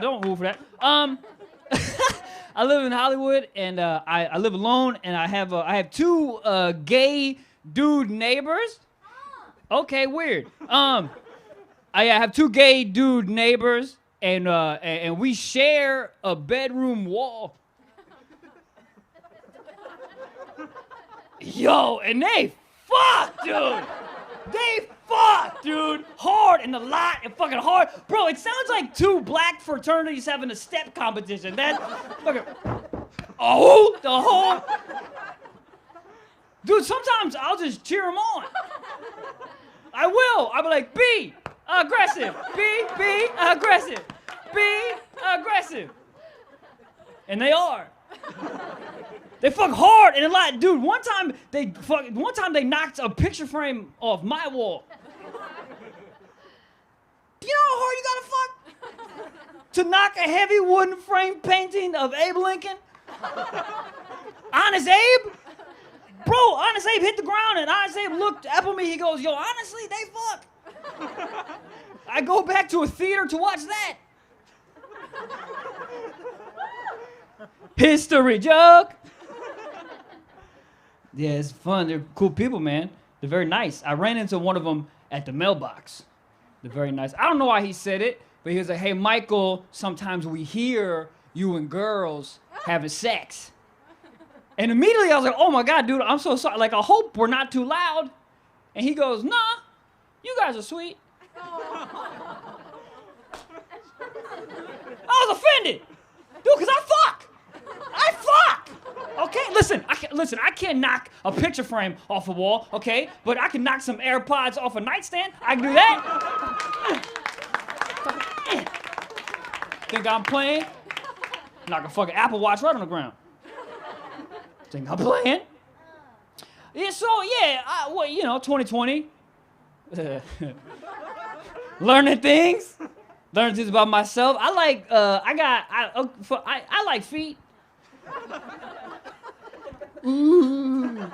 don't move for that. I live in Hollywood, and I live alone, and I have two gay dude neighbors. Okay, weird. I have two gay dude neighbors, and we share a bedroom wall. Yo, and they fuck, dude. They fuck, dude. Hard in the lot and fucking hard. Bro, it sounds like two black fraternities having a step competition. That fucking the whole. Dude, sometimes I'll just cheer them on. I will. I'll be like, be aggressive. Be aggressive. Be aggressive. And they are. They fuck hard and a lot. Dude, one time they knocked a picture frame off my wall. Do you know how hard you gotta fuck? To knock a heavy wooden frame painting of Abe Lincoln? Honest Abe? Bro, Honest Abe hit the ground and Honest Abe looked up at me. He goes, yo, honestly, they fuck. I go back to a theater to watch that. History joke. Yeah, it's fun. They're cool people, man. They're very nice. I ran into one of them at the mailbox. They're very nice. I don't know why he said it, but he was like, hey, Michael, sometimes we hear you and girls having sex. And immediately I was like, oh my God, dude, I'm so sorry. Like, I hope we're not too loud. And he goes, nah, you guys are sweet. I was offended. Dude, because I fuck. Okay, listen, I can't knock a picture frame off a wall, okay? But I can knock some AirPods off a nightstand. I can do that. Think I'm playing? Knock a fucking Apple Watch right on the ground. Think I'm playing? Yeah, so yeah, 2020. Learning things about myself. I like feet. Ooh.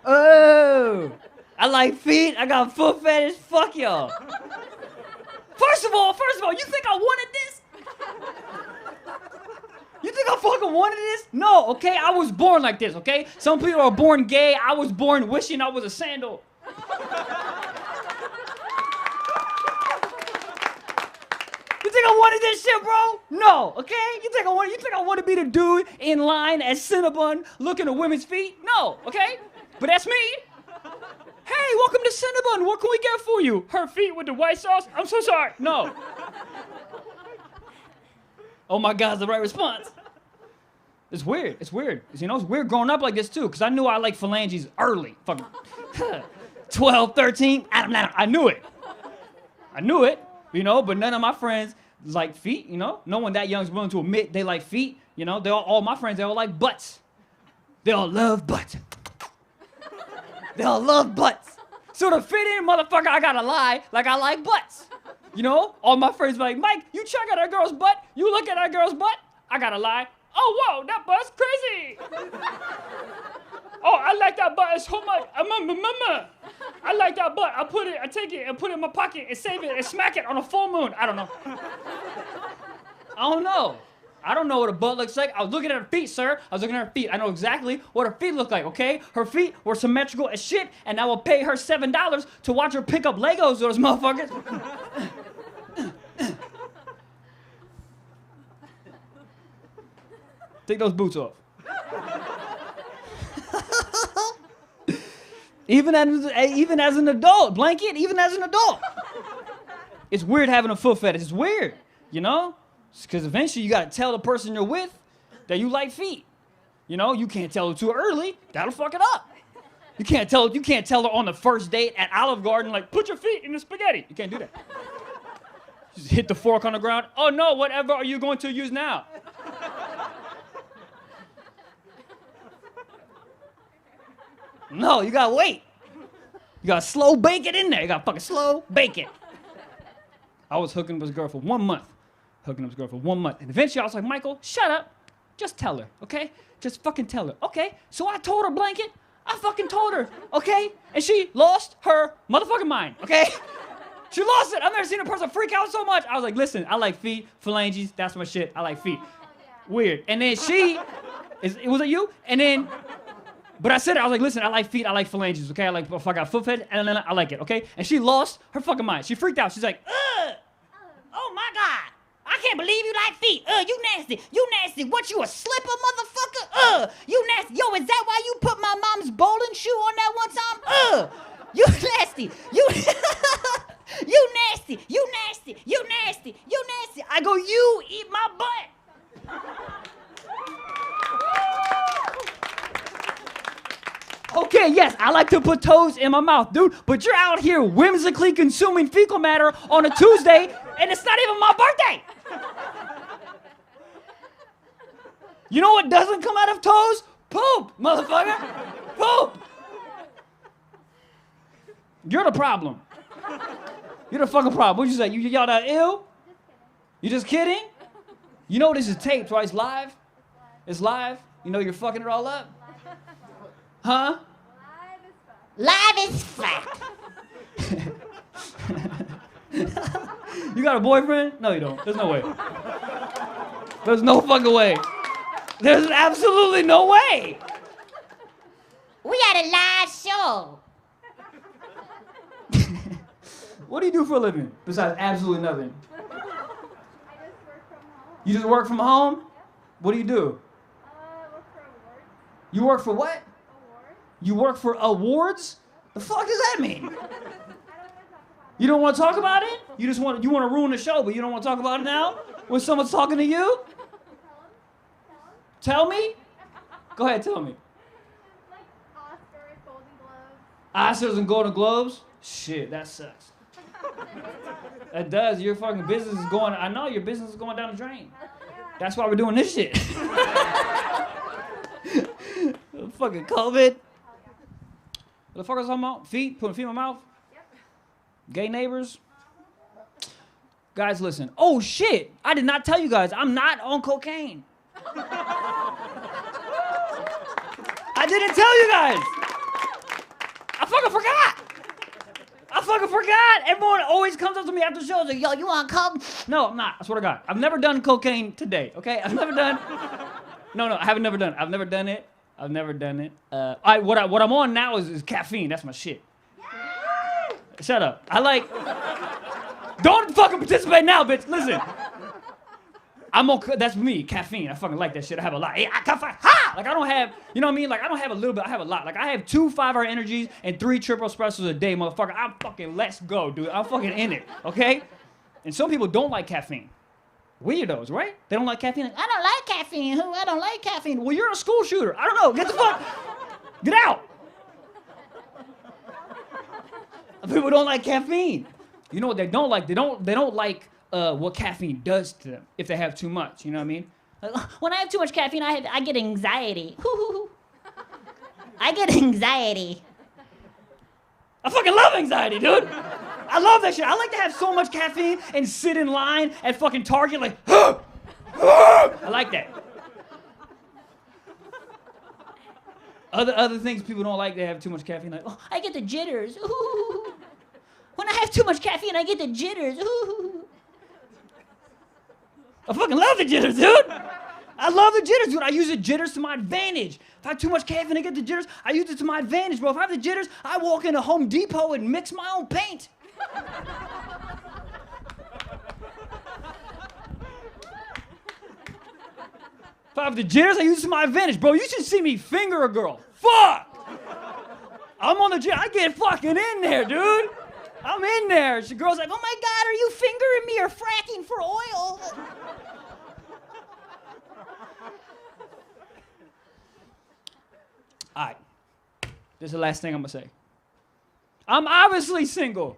Oh, I like feet. I got foot fetish. Fuck y'all. First of all, you think I wanted this? You think I fucking wanted this? No, okay? I was born like this, okay? Some people are born gay. I was born wishing I was a sandal. You think I wanted this shit, bro? No, okay? You think I want to be the dude in line at Cinnabon looking at women's feet? No, okay? But that's me. Hey, welcome to Cinnabon. What can we get for you? Her feet with the white sauce? I'm so sorry. No. Oh my God, it's the right response. It's weird. It's weird. You know, it's weird growing up like this too, because I knew I liked phalanges early. Fucking 12, 13, I knew it. I knew it, you know, but none of my friends like feet, you know. No one that young is willing to admit they like feet, you know. All my friends, they all like butts. They all love butts. They all love butts. So to fit in, motherfucker, I gotta lie like I like butts. You know? All my friends be like, Mike, you check out that girl's butt? You look at that girl's butt? I gotta lie. Oh, whoa, that butt's crazy. Oh, I like that butt so much. I like that butt. I take it and put it in my pocket and save it and smack it on a full moon. I don't know. I don't know. I don't know what a butt looks like. I was looking at her feet, sir. I was looking at her feet. I know exactly what her feet look like, okay? Her feet were symmetrical as shit, and I will pay her $7 to watch her pick up Legos with those motherfuckers. Take those boots off. Even as an adult, blanket, even as an adult. It's weird having a foot fetish. It's weird, you know? Because eventually you gotta tell the person you're with that you like feet. You know, you can't tell her too early. That'll fuck it up. You can't tell her on the first date at Olive Garden, like, put your feet in the spaghetti. You can't do that. Just hit the fork on the ground. Oh no, whatever are you going to use now? No, you gotta wait. You gotta slow bake it in there. You gotta fucking slow bake it. I was hooking up with this girl for 1 month. And eventually I was like, Michael, shut up. Just tell her, okay? Just fucking tell her. Okay, so I told her, blanket. I fucking told her, okay? And she lost her motherfucking mind, okay? She lost it. I've never seen a person freak out so much. I was like, listen, I like feet, phalanges. That's my shit. I like feet. Weird. And then was it you? And then... But I said it, I was like, listen, I like feet, I like phalanges, okay? I like, if I got foot fetish, and then I like it, okay? And she lost her fucking mind. She freaked out. She's like, ugh!
Oh my God! I can't believe you like feet. You nasty. You nasty. What, you a slipper, motherfucker? You nasty. Yo, is that why you put my mom's bowling shoe on that one time? You nasty. You nasty. You nasty. You nasty. You nasty.
I go, you eat my butt. Okay, yes, I like to put toes in my mouth, dude, but you're out here whimsically consuming fecal matter on a Tuesday, and it's not even my birthday. You know what doesn't come out of toes? Poop, motherfucker. Poop. You're the problem. You're the fucking problem. What'd you say? Y'all that ill? You just kidding? You know this is taped, right? It's live? It's live? You know you're fucking it all up? Huh?
Live as fuck.
You got a boyfriend? No, you don't. There's no way. There's no fucking way. There's absolutely no way.
We had a live show.
What do you do for a living besides absolutely nothing?
I just work from home.
You just work from home?
Yep.
What do you do?
I work for awards.
You work for what?
Awards?
You work for awards? The fuck does that mean?
I don't want to talk about
You don't want to talk about it? You want to ruin the show, but you don't want to talk about it now? When someone's talking to you?
it.
Tell me? Go ahead, tell me.
Like Oscars, Golden Globes.
Oscars and Golden Globes? Shit, that sucks. It does. Your fucking business is going, I know your business is going down the drain. That's why we're doing this shit. Fucking COVID. What the fuck was I talking about? Feet? Putting feet in my mouth?
Yep.
Gay neighbors? Guys, listen. Oh, shit. I did not tell you guys. I'm not on cocaine. I didn't tell you guys. I fucking forgot. Everyone always comes up to me after the show and like, yo, you want to come? No, I'm not. I swear to God. I've never done cocaine today, okay? I've never done... No, I haven't never done it. I've never done it. What I'm on now is caffeine. That's my shit. Shut up. Don't fucking participate now, bitch. Listen. That's me, caffeine. I fucking like that shit. I have a lot. Hey, I don't have, you know what I mean? Like, I don't have a little bit, I have a lot. Like, I have 2 5-hour energies and 3 triple espressos a day, motherfucker. I'm fucking, let's go, dude. I'm fucking in it, okay? And some people don't like caffeine. Weirdos, right? They don't like caffeine. I don't like caffeine. I don't like caffeine. Well, you're a school shooter. I don't know. Get the fuck. Get out. People don't like caffeine. You know what they don't like? They don't like what caffeine does to them if they have too much. You know what I mean? Like, when I have too much caffeine, I get anxiety. I get anxiety. I fucking love anxiety, dude. I love that shit. I like to have so much caffeine and sit in line at fucking Target like, I like that. Other things people don't like, they have too much caffeine. Like, oh, I get the jitters. Ooh. When I have too much caffeine, I get the jitters. Ooh. I fucking love the jitters, dude. I love the jitters, dude. I use the jitters to my advantage. If I have too much caffeine, I get the jitters. I use it to my advantage, bro. If I have the jitters, I walk into Home Depot and mix my own paint. If I have the jitters, I use it to my advantage, bro. You should see me finger a girl. Fuck! I'm on the jet. I get fucking in there, dude. I'm in there. The girl's like, oh my God, are you fingering me or fracking for oil? All right. This is the last thing I'm gonna say. I'm obviously single.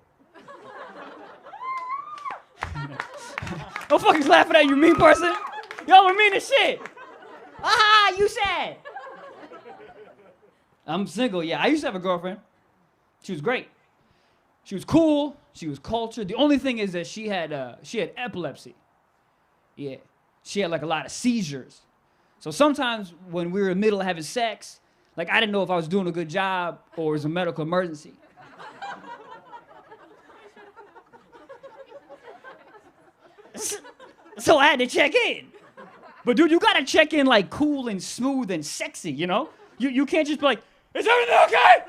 Don't fucking laughing at you, mean person. Y'all are mean as shit. Aha, you said. I'm single, yeah. I used to have a girlfriend. She was great. She was cool. She was cultured. The only thing is that she had epilepsy. Yeah. She had like a lot of seizures. So sometimes when we were in the middle of having sex, like I didn't know if I was doing a good job or it was a medical emergency. So I had to check in. But dude, you gotta check in like cool and smooth and sexy, you know? You can't just be like, is everything okay?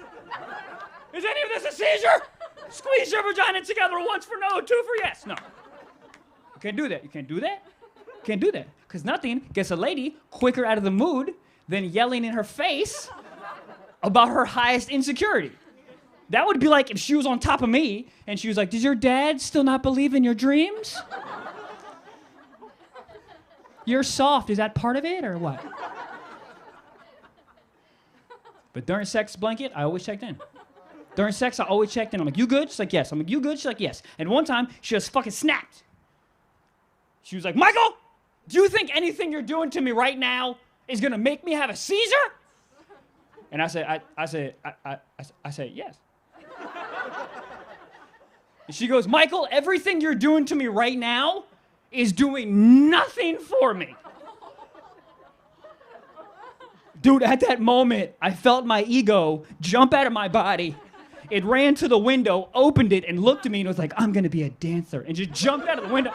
Is any of this a seizure? Squeeze your vagina together once for no, two for yes. No. You can't do that. You can't do that. You can't do that. Because nothing gets a lady quicker out of the mood than yelling in her face about her highest insecurity. That would be like if she was on top of me and she was like, does your dad still not believe in your dreams? You're soft. Is that part of it or what? But during sex blanket, I always checked in. During sex, I always checked in. I'm like, you good? She's like, yes. I'm like, you good? She's like, yes. And one time, she just fucking snapped. She was like, Michael, do you think anything you're doing to me right now is gonna make me have a seizure? And I said, I said, yes. And she goes, Michael, everything you're doing to me right now is doing nothing for me. Dude, at that moment, I felt my ego jump out of my body. It ran to the window, opened it, and looked at me and was like, I'm gonna be a dancer, and just jumped out of the window.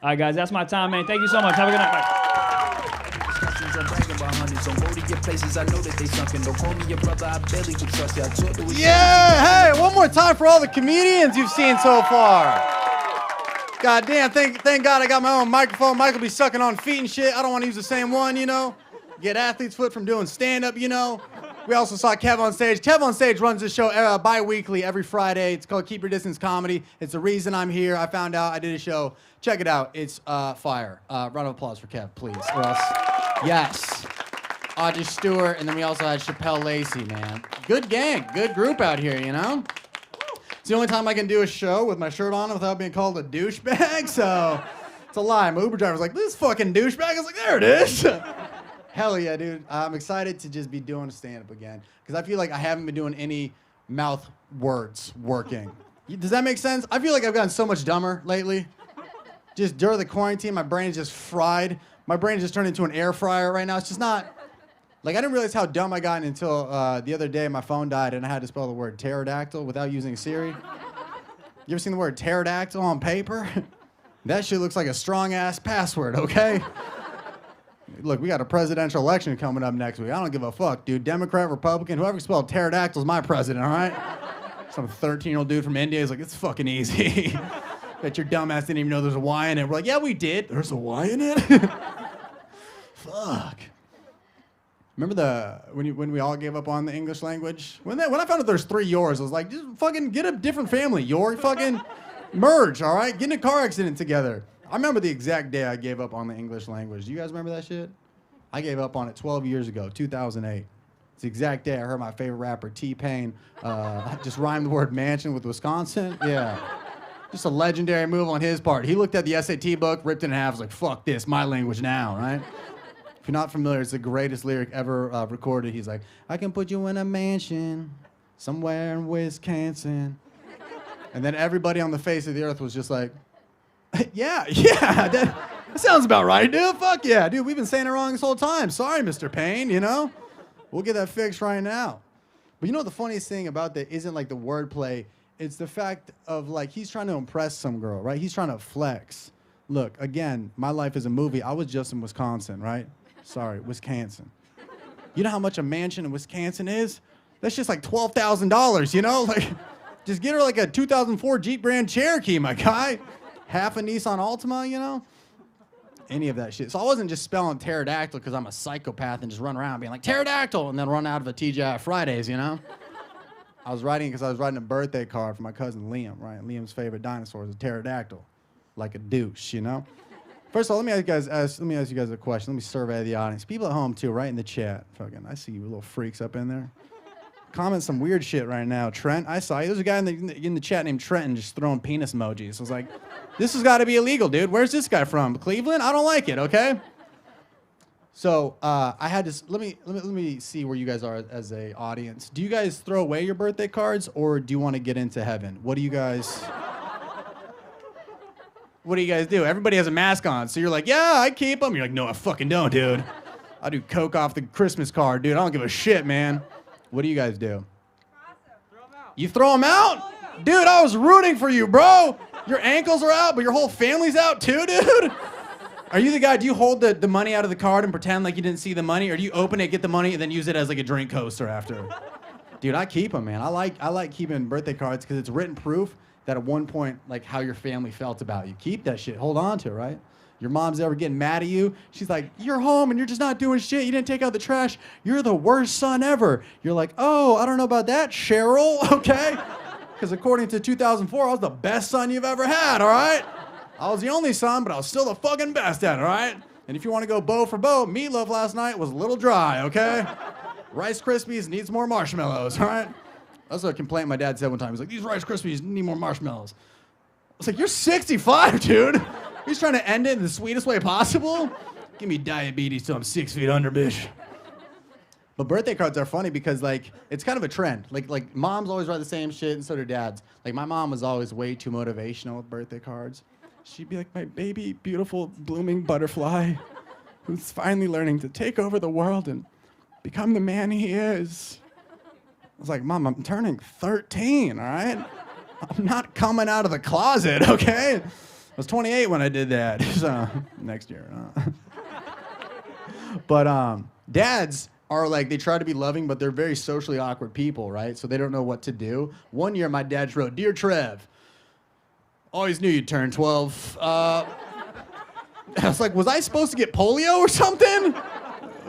All right, guys, that's my time, man. Thank you so much. Have a good night. Bye.
Yeah, hey, one more time for all the comedians you've seen so far. God damn, thank God I got my own microphone. Mike will be sucking on feet and shit. I don't want to use the same one, you know. Get athlete's foot from doing stand-up, you know. We also saw KevOnStage. KevOnStage runs this show bi-weekly every Friday. It's called Keep Your Distance Comedy. It's the reason I'm here. I found out I did a show. Check it out. It's fire. Round of applause for Kev, please. Or else. Yes. Audrey Stewart, and then we also had Shapel Lacey, man. Good gang. Good group out here, you know. It's the only time I can do a show with my shirt on without being called a douchebag, so it's a lie. My Uber driver's like, this fucking douchebag. I was like, there it is. Hell yeah, dude. I'm excited to just be doing stand-up again because I feel like I haven't been doing any mouth words working. Does that make sense? I feel like I've gotten so much dumber lately. Just during the quarantine, my brain is just fried. My brain just turned into an air fryer right now. It's just not... Like, I didn't realize how dumb I got until the other day my phone died and I had to spell the word pterodactyl without using Siri. You ever seen the word pterodactyl on paper? That shit looks like a strong-ass password, okay? Look, we got a presidential election coming up next week. I don't give a fuck, dude. Democrat, Republican, whoever spelled pterodactyl is my president, all right? Some 13-year-old dude from India is like, it's fucking easy. Bet your dumbass didn't even know there's a Y in it. We're like, yeah, we did. There's a Y in it? Fuck. Remember when we all gave up on the English language? When I found out there's 3 yours, I was like, just fucking get a different family. Your fucking Merge, all right? Get in a car accident together. I remember the exact day I gave up on the English language. Do you guys remember that shit? I gave up on it 12 years ago, 2008. It's the exact day I heard my favorite rapper, T-Pain, just rhyme the word mansion with Wisconsin. Yeah. Just a legendary move on his part. He looked at the SAT book, ripped it in half, was like, fuck this, my language now, right? If you're not familiar, it's the greatest lyric ever recorded. He's like, I can put you in a mansion somewhere in Wisconsin. And then everybody on the face of the earth was just like, yeah, that sounds about right, dude. Fuck yeah, dude, we've been saying it wrong this whole time. Sorry, Mr. Payne, you know? We'll get that fixed right now. But you know what the funniest thing about that isn't like the wordplay, it's the fact of like he's trying to impress some girl, right? He's trying to flex. Look, again, my life is a movie. I was just in Wisconsin, right? Sorry, Wisconsin. You know how much a mansion in Wisconsin is? That's just like $12,000, you know? Like, just get her like a 2004 Jeep Grand Cherokee, my guy. Half a Nissan Altima, you know? Any of that shit. So I wasn't just spelling pterodactyl because I'm a psychopath and just run around being like, pterodactyl, and then run out of a TGI Fridays, you know? I was writing because I was writing a birthday card for my cousin Liam, right? Liam's favorite dinosaur is a pterodactyl, like a douche, you know? First of all, let me ask you guys a question. Let me survey the audience. People at home too, right in the chat. Fucking, I see you little freaks up in there. Comment some weird shit right now. Trent, I saw you. There's a guy in the chat named Trenton just throwing penis emojis. I was like, this has got to be illegal, dude. Where's this guy from? Cleveland? I don't like it, okay? So I had to, let me see where you guys are as a audience. Do you guys throw away your birthday cards or do you want to get into heaven? What do you guys do? Everybody has a mask on. So you're like, yeah, I keep them. You're like, no, I fucking don't, dude. I do coke off the Christmas card, dude. I don't give a shit, man. What do you guys do? You throw them out? Oh, yeah. Dude, I was rooting for you, bro. Your ankles are out, but your whole family's out too, dude. Are you the guy, do you hold the money out of the card and pretend like you didn't see the money? Or do you open it, get the money, and then use it as like a drink coaster after? Dude, I keep them, man. I like keeping birthday cards because it's written proof that at one point, like how your family felt about you. Keep that shit, hold on to it, right? Your mom's ever getting mad at you, she's like, you're home and you're just not doing shit. You didn't take out the trash. You're the worst son ever. You're like, oh, I don't know about that, Cheryl, okay? Because according to 2004, I was the best son you've ever had, all right? I was the only son, but I was still the fucking best at it, all right? And if you want to go bow for bow, meatloaf last night was a little dry, okay? Rice Krispies needs more marshmallows, all right? That's a complaint my dad said one time. He's like, these Rice Krispies need more marshmallows. I was like, you're 65, dude. He's trying to end it in the sweetest way possible. Give me diabetes till I'm 6 feet under, bitch. But birthday cards are funny because, like, it's kind of a trend. Like moms always write the same shit, and so do dads. Like, my mom was always way too motivational with birthday cards. She'd be like, my baby, beautiful, blooming butterfly who's finally learning to take over the world and become the man he is. I was like, Mom, I'm turning 13, all right? I'm not coming out of the closet, okay? I was 28 when I did that. So, next year. But dads are like, they try to be loving, but they're very socially awkward people, right? So they don't know what to do. One year, my dad wrote, Dear Trev, always knew you'd turn 12. I was like, was I supposed to get polio or something?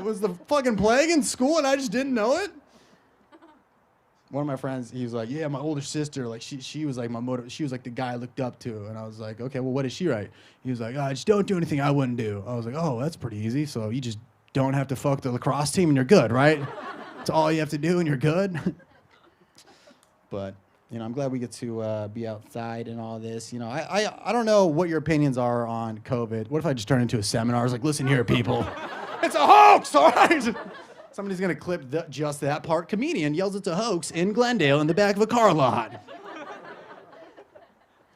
Was the fucking plague in school and I just didn't know it? One of my friends, he was like, yeah, my older sister, like she was like she was like the guy I looked up to. And I was like, okay, well, what did she write? He was like, just don't do anything I wouldn't do. I was like, oh, that's pretty easy. So you just don't have to fuck the lacrosse team and you're good, right? That's all you have to do and you're good. But, you know, I'm glad we get to be outside and all this. You know, I don't know what your opinions are on COVID. What if I just turn into a seminar? I was like, listen here, people. It's a hoax, all right? Somebody's going to clip just that part. Comedian yells it's a hoax in Glendale in the back of a car lot.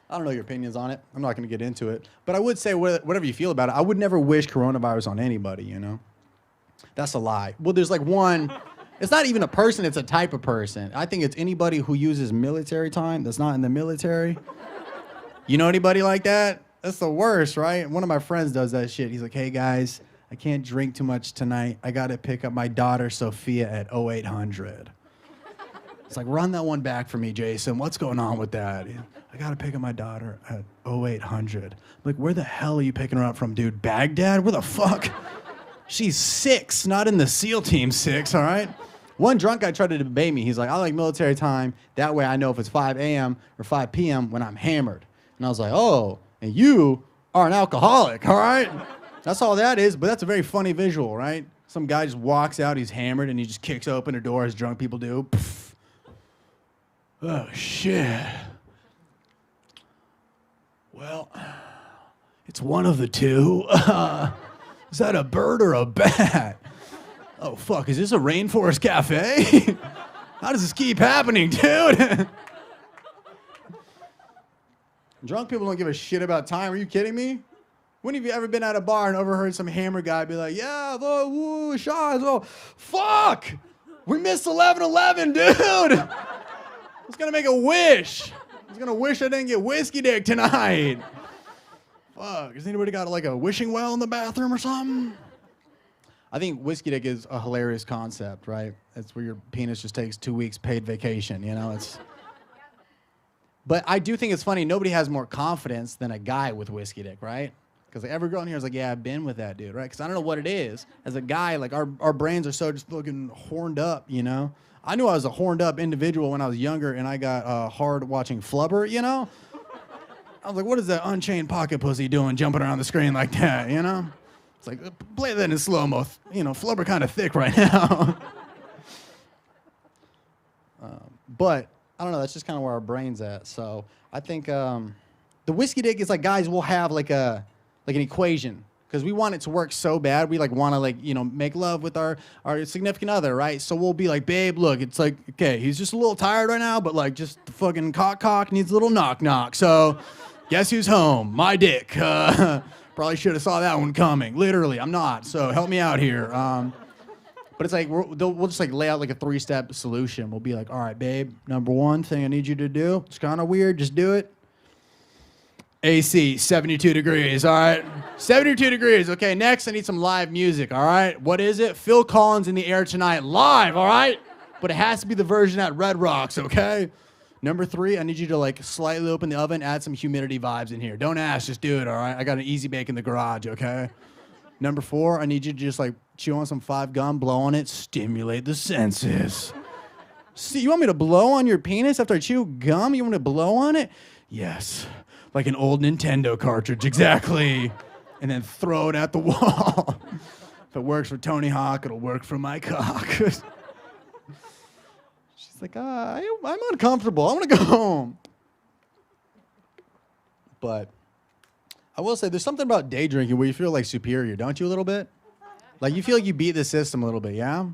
I don't know your opinions on it. I'm not going to get into it. But I would say whatever you feel about it, I would never wish coronavirus on anybody, you know? That's a lie. Well, there's like one. It's not even a person. It's a type of person. I think it's anybody who uses military time that's not in the military. You know anybody like that? That's the worst, right? One of my friends does that shit. He's like, hey, guys. I can't drink too much tonight. I got to pick up my daughter, Sophia, at 0800. It's like, run that one back for me, Jason. What's going on with that? I got to pick up my daughter at 0800. I'm like, where the hell are you picking her up from, dude? Baghdad? Where the fuck? She's 6, not in the SEAL Team 6, all right? One drunk guy tried to debate me. He's like, I like military time. That way I know if it's 5 a.m. or 5 p.m. when I'm hammered. And I was like, oh, and you are an alcoholic, all right? That's all that is, but that's a very funny visual, right? Some guy just walks out, he's hammered, and he just kicks open a door as drunk people do. Pff. Oh, shit. Well, it's one of the two. Is that a bird or a bat? Oh, fuck, is this a rainforest cafe? How does this keep happening, dude? Drunk people don't give a shit about time. Are you kidding me? When have you ever been at a bar and overheard some hammer guy be like, yeah, the woo, shots, oh, fuck! We missed 11-11, dude! I was gonna make a wish. I was gonna wish I didn't get whiskey dick tonight. Fuck, has anybody got like a wishing well in the bathroom or something? I think whiskey dick is a hilarious concept, right? It's where your penis just takes 2 weeks paid vacation, you know? But I do think it's funny, nobody has more confidence than a guy with whiskey dick, right? Because like, every girl in here is like, yeah, I've been with that dude, right? Because I don't know what it is. As a guy, like our brains are so just fucking horned up, you know? I knew I was a horned up individual when I was younger and I got hard watching Flubber, you know? I was like, what is that Unchained Pocket pussy doing jumping around the screen like that, you know? It's like, play that in slow-mo. You know, Flubber kind of thick right now. But, I don't know, that's just kind of where our brain's at. So, I think the whiskey dick is like guys will have like an equation. Because we want it to work so bad, we like want to like, you know, make love with our significant other, right? So we'll be like, babe, look, it's like, okay, he's just a little tired right now, but like just the fucking cock needs a little knock. So guess who's home? My dick. Probably should have saw that one coming. Literally, I'm not. So help me out here. But it's like we'll just like lay out like a 3-step solution. We'll be like, all right, babe, number one thing I need you to do. It's kind of weird. Just do it. AC, 72 degrees, all right? 72 degrees. Okay, next I need some live music, all right? What is it? Phil Collins in the Air Tonight live, all right? But it has to be the version at Red Rocks, okay? Number 3, I need you to like slightly open the oven, add some humidity vibes in here. Don't ask, just do it, all right? I got an easy bake in the garage, okay? Number 4, I need you to just like chew on some 5 gum, blow on it, stimulate the senses. See, you want me to blow on your penis after I chew gum? You want me to blow on it? Yes. Like an old Nintendo cartridge, exactly. And then throw it at the wall. If it works for Tony Hawk, it'll work for my cock. She's like, I'm uncomfortable. I want to go home. But I will say, there's something about day drinking where you feel like superior, don't you, a little bit? Like you feel like you beat the system a little bit, yeah?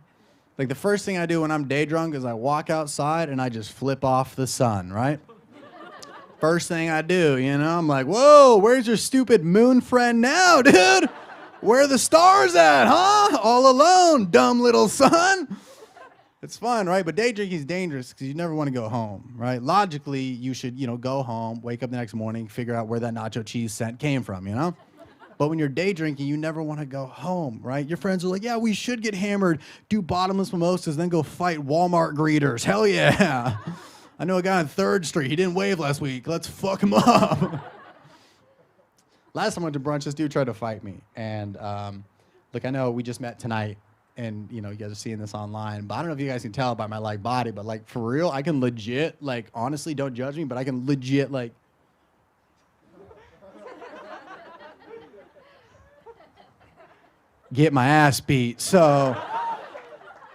Like the first thing I do when I'm day drunk is I walk outside and I just flip off the sun, right? First thing I do, you know, I'm like, whoa, where's your stupid moon friend now, dude? Where are the stars at, huh? All alone, dumb little son. It's fun, right? But day drinking is dangerous because you never want to go home, right? Logically, you should, you know, go home, wake up the next morning, figure out where that nacho cheese scent came from, you know? But when you're day drinking, you never want to go home, right? Your friends are like, yeah, we should get hammered, do bottomless mimosas, then go fight Walmart greeters. Hell yeah. I know a guy on 3rd Street. He didn't wave last week. Let's fuck him up. Last time I went to brunch, this dude tried to fight me. And look, I know we just met tonight, and you know you guys are seeing this online, but I don't know if you guys can tell by my like body, but like for real, I can legit, like honestly, don't judge me, but I can legit like get my ass beat. So,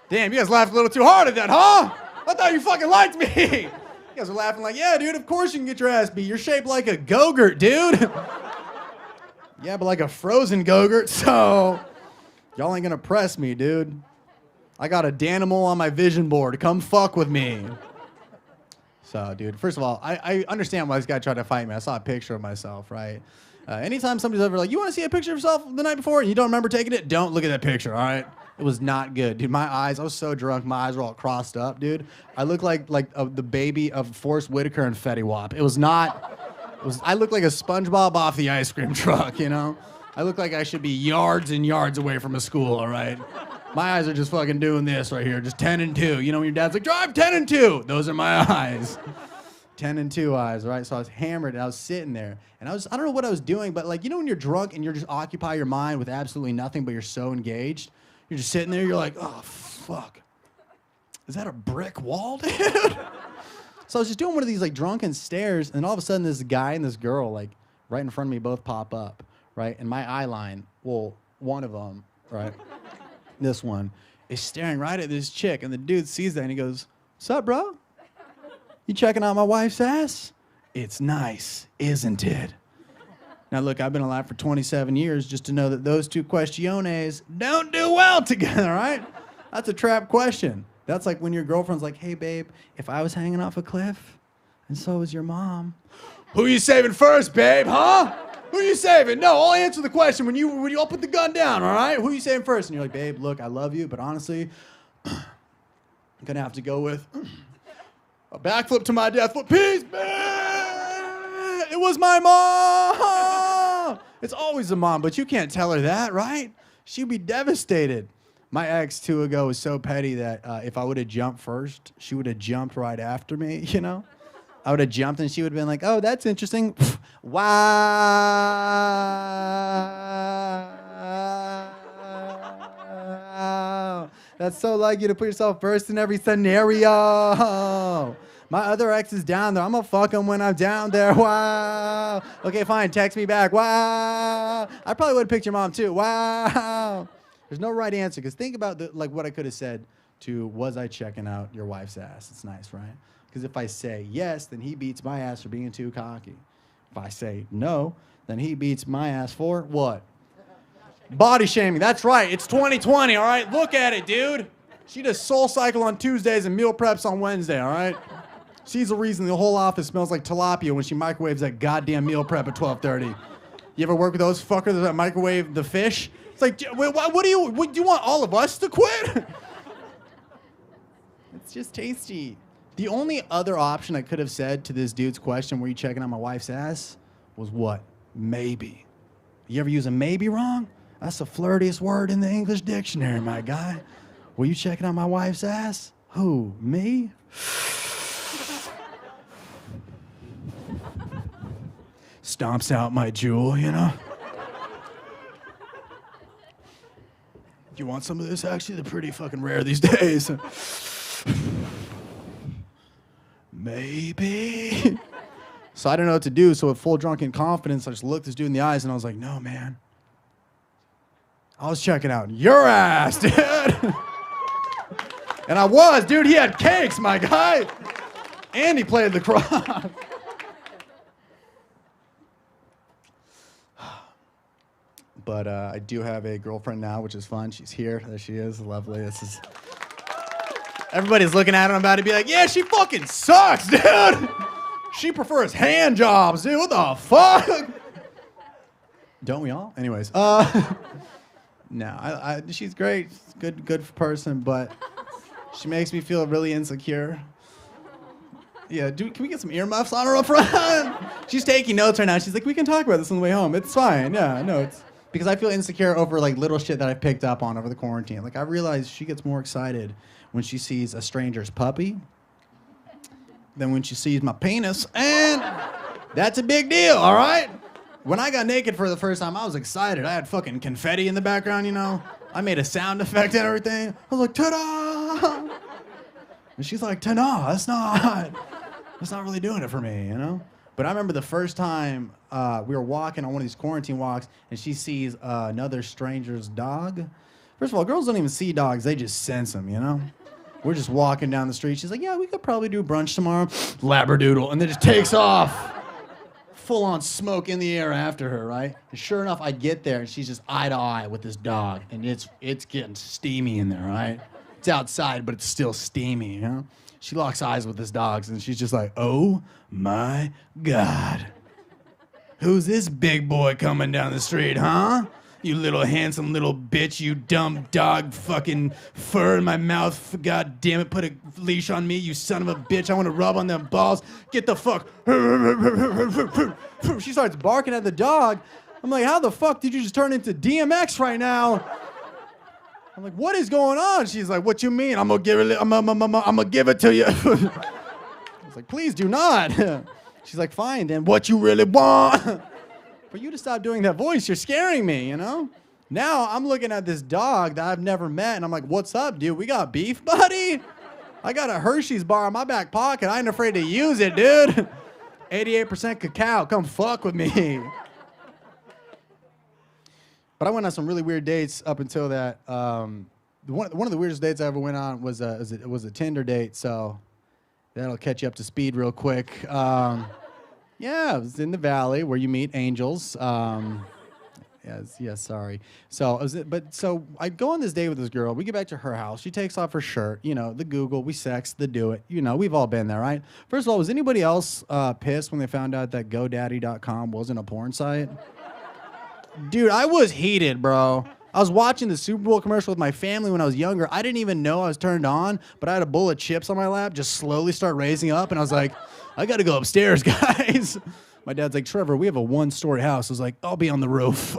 damn, you guys laughed a little too hard at that, huh? I thought you fucking liked me. You guys are laughing like, yeah, dude, of course you can get your ass beat. You're shaped like a Go-Gurt, dude. Yeah, but like a frozen Go-Gurt, so y'all ain't gonna press me, dude. I got a Danimal on my vision board. Come fuck with me. So, dude, first of all, I understand why this guy tried to fight me. I saw a picture of myself, right? Anytime somebody's ever like, you want to see a picture of yourself the night before and you don't remember taking it, don't look at that picture, all right? It was not good, dude. My eyes, I was so drunk, my eyes were all crossed up, dude. I looked like the baby of Forrest Whitaker and Fetty Wap. I looked like a SpongeBob off the ice cream truck, you know? I look like I should be yards and yards away from a school, all right? My eyes are just fucking doing this right here, just 10 and 2. You know when your dad's like, drive 10 and 2. Those are my eyes. 10 and 2 eyes, right? So I was hammered and I was sitting there and I don't know what I was doing, but like, you know when you're drunk and you're just occupy your mind with absolutely nothing, but you're so engaged? You're just sitting there, you're like, oh, fuck. Is that a brick wall, dude? So I was just doing one of these like drunken stares, and all of a sudden this guy and this girl like right in front of me both pop up, right? And my eye line, well, one of them, right? This one is staring right at this chick, and the dude sees that and he goes, "What's up, bro? You checking out my wife's ass? It's nice, isn't it?" Now look, I've been alive for 27 years just to know that those two questiones don't do well together, right? That's a trap question. That's like when your girlfriend's like, "Hey, babe, if I was hanging off a cliff, and so was your mom, who you saving first, babe, huh? Who you saving? No, I'll answer the question when you all put the gun down, all right? Who you saving first?" And you're like, "Babe, look, I love you, but honestly, I'm gonna have to go with a backflip to my death foot. Peace, babe! It was my mom!" It's always a mom, but you can't tell her that, right? She'd be devastated. My ex 2 ago was so petty that if I would have jumped first, she would have jumped right after me, you know? I would have jumped and she would have been like, "Oh, that's interesting." Wow. That's so like you to put yourself first in every scenario. My other ex is down there. I'm gonna fuck him when I'm down there. Wow. Okay, fine. Text me back. Wow. I probably would have picked your mom too. Wow. There's no right answer, because think about what I could have said to, was I checking out your wife's ass? It's nice, right? Because if I say yes, then he beats my ass for being too cocky. If I say no, then he beats my ass for what? Body shaming. That's right. It's 2020, all right? Look at it, dude. She does Soul Cycle on Tuesdays and meal preps on Wednesday, all right? She's the reason the whole office smells like tilapia when she microwaves that goddamn meal prep at 12:30. You ever work with those fuckers that microwave the fish? It's like, wait, what do you want all of us to quit? It's just tasty. The only other option I could have said to this dude's question, "Were you checking out my wife's ass?" was what? Maybe. You ever use a maybe wrong? That's the flirtiest word in the English dictionary, my guy. Were you checking out my wife's ass? Who, me? Stomps out my jewel, you know? You want some of this? Actually, they're pretty fucking rare these days. Maybe. So I didn't know what to do, so with full drunken confidence, I just looked this dude in the eyes and I was like, "No, man. I was checking out your ass, dude." And I was, dude. He had cakes, my guy. And he played the cross. But I do have a girlfriend now, which is fun. She's here. There she is. Lovely. Everybody's looking at her. I'm about to be like, "Yeah, she fucking sucks, dude. She prefers hand jobs, dude. What the fuck?" Don't we all? Anyways. No, she's great. Good person, but she makes me feel really insecure. Yeah, dude, can we get some earmuffs on her up front? She's taking notes right now. She's like, "We can talk about this on the way home. It's fine." Yeah, no, it's because I feel insecure over like little shit that I picked up on over the quarantine. Like I realize she gets more excited when she sees a stranger's puppy than when she sees my penis, and that's a big deal, all right? When I got naked for the first time, I was excited. I had fucking confetti in the background, you know? I made a sound effect and everything. I was like, "Ta-da!" And she's like, "Ta-da, that's not really doing it for me, you know?" But I remember the first time we were walking on one of these quarantine walks, and she sees another stranger's dog. First of all, girls don't even see dogs. They just sense them, you know? We're just walking down the street. She's like, "Yeah, we could probably do brunch tomorrow." Labradoodle. And then just takes off. Full-on smoke in the air after her, right? And sure enough, I get there, and she's just eye to eye with this dog. And it's getting steamy in there, right? It's outside, but it's still steamy, you know? She locks eyes with this dog, and she's just like, "Oh, my God. Who's this big boy coming down the street, huh? You little handsome little bitch, you dumb dog, fucking fur in my mouth. God damn it, put a leash on me, you son of a bitch. I want to rub on them balls. Get the fuck." She starts barking at the dog. I'm like, "How the fuck did you just turn into DMX right now?" I'm like, "What is going on?" She's like, "What you mean? I'm gonna give it to you." I was like, "Please do not." She's like, "Fine, then what you really want?" For you to stop doing that voice, you're scaring me, you know? Now I'm looking at this dog that I've never met, and I'm like, "What's up, dude? We got beef, buddy?" I got a Hershey's bar in my back pocket. I ain't afraid to use it, dude. 88% cacao. Come fuck with me. But I went on some really weird dates up until that. One of the weirdest dates I ever went on was a Tinder date. So that'll catch you up to speed real quick. Yeah, it was in the valley where you meet angels. Yes, sorry. So I go on this date with this girl. We get back to her house. She takes off her shirt. You know, the Google, we sex, the do it. You know, we've all been there, right? First of all, was anybody else pissed when they found out that GoDaddy.com wasn't a porn site? Dude, I was heated, bro. I was watching the Super Bowl commercial with my family when I was younger. I didn't even know I was turned on, but I had a bowl of chips on my lap, just slowly start raising up, and I was like, I gotta go upstairs, guys. My dad's like, Trevor, we have a one-story house. I was like, I'll be on the roof.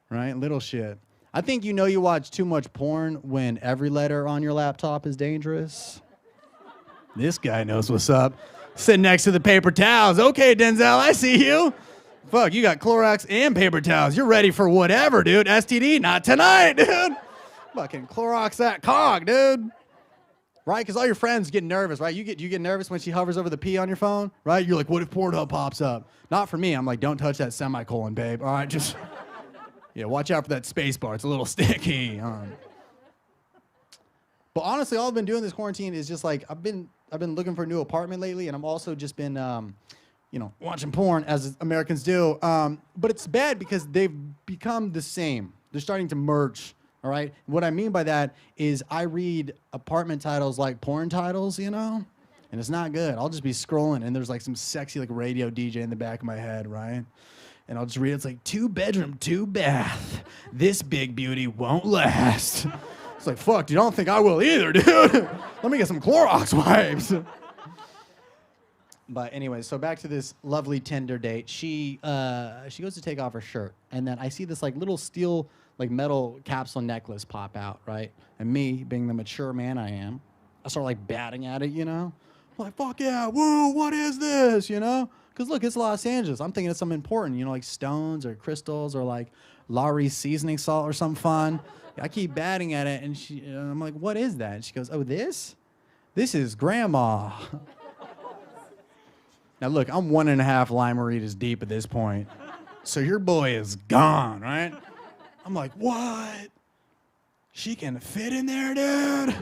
Right? Little shit. I think you know you watch too much porn when every letter on your laptop is dangerous. This guy knows what's up. Sitting next to the paper towels. Okay, Denzel, I see you. Fuck, you got Clorox and paper towels. You're ready for whatever, dude. STD, not tonight, dude. Fucking Clorox that cog, dude. Right? Because all your friends get nervous, right? You get nervous when she hovers over the P on your phone, right? You're like, what if Pornhub pops up? Not for me. I'm like, don't touch that semicolon, babe. All right, just, yeah, watch out for that space bar. It's a little sticky. But honestly, all I've been doing this quarantine is just like, I've been looking for a new apartment lately, and I've also just been, watching porn, as Americans do. But it's bad because they've become the same. They're starting to merge, all right? What I mean by that is I read apartment titles like porn titles, you know? And it's not good. I'll just be scrolling, and there's like some sexy like radio DJ in the back of my head, right? And I'll just read, it's like 2-bedroom, 2-bath. This big beauty won't last. It's like, fuck, dude, I don't think I will either, dude. Let me get some Clorox wipes. But anyway, so back to this lovely Tinder date. She goes to take off her shirt, and then I see this like little steel like metal capsule necklace pop out, right? And me, being the mature man I am, I start like batting at it, you know? I'm like, fuck yeah, woo, what is this, you know? Because look, it's Los Angeles. I'm thinking it's something important, you know, like stones or crystals or like Lowry's seasoning salt or something fun. I keep batting at it, and I'm like, what is that? And she goes, oh, this? This is grandma. Now, look, I'm 1.5 lime-a-ritas deep at this point. So your boy is gone, right? I'm like, what? She can fit in there, dude?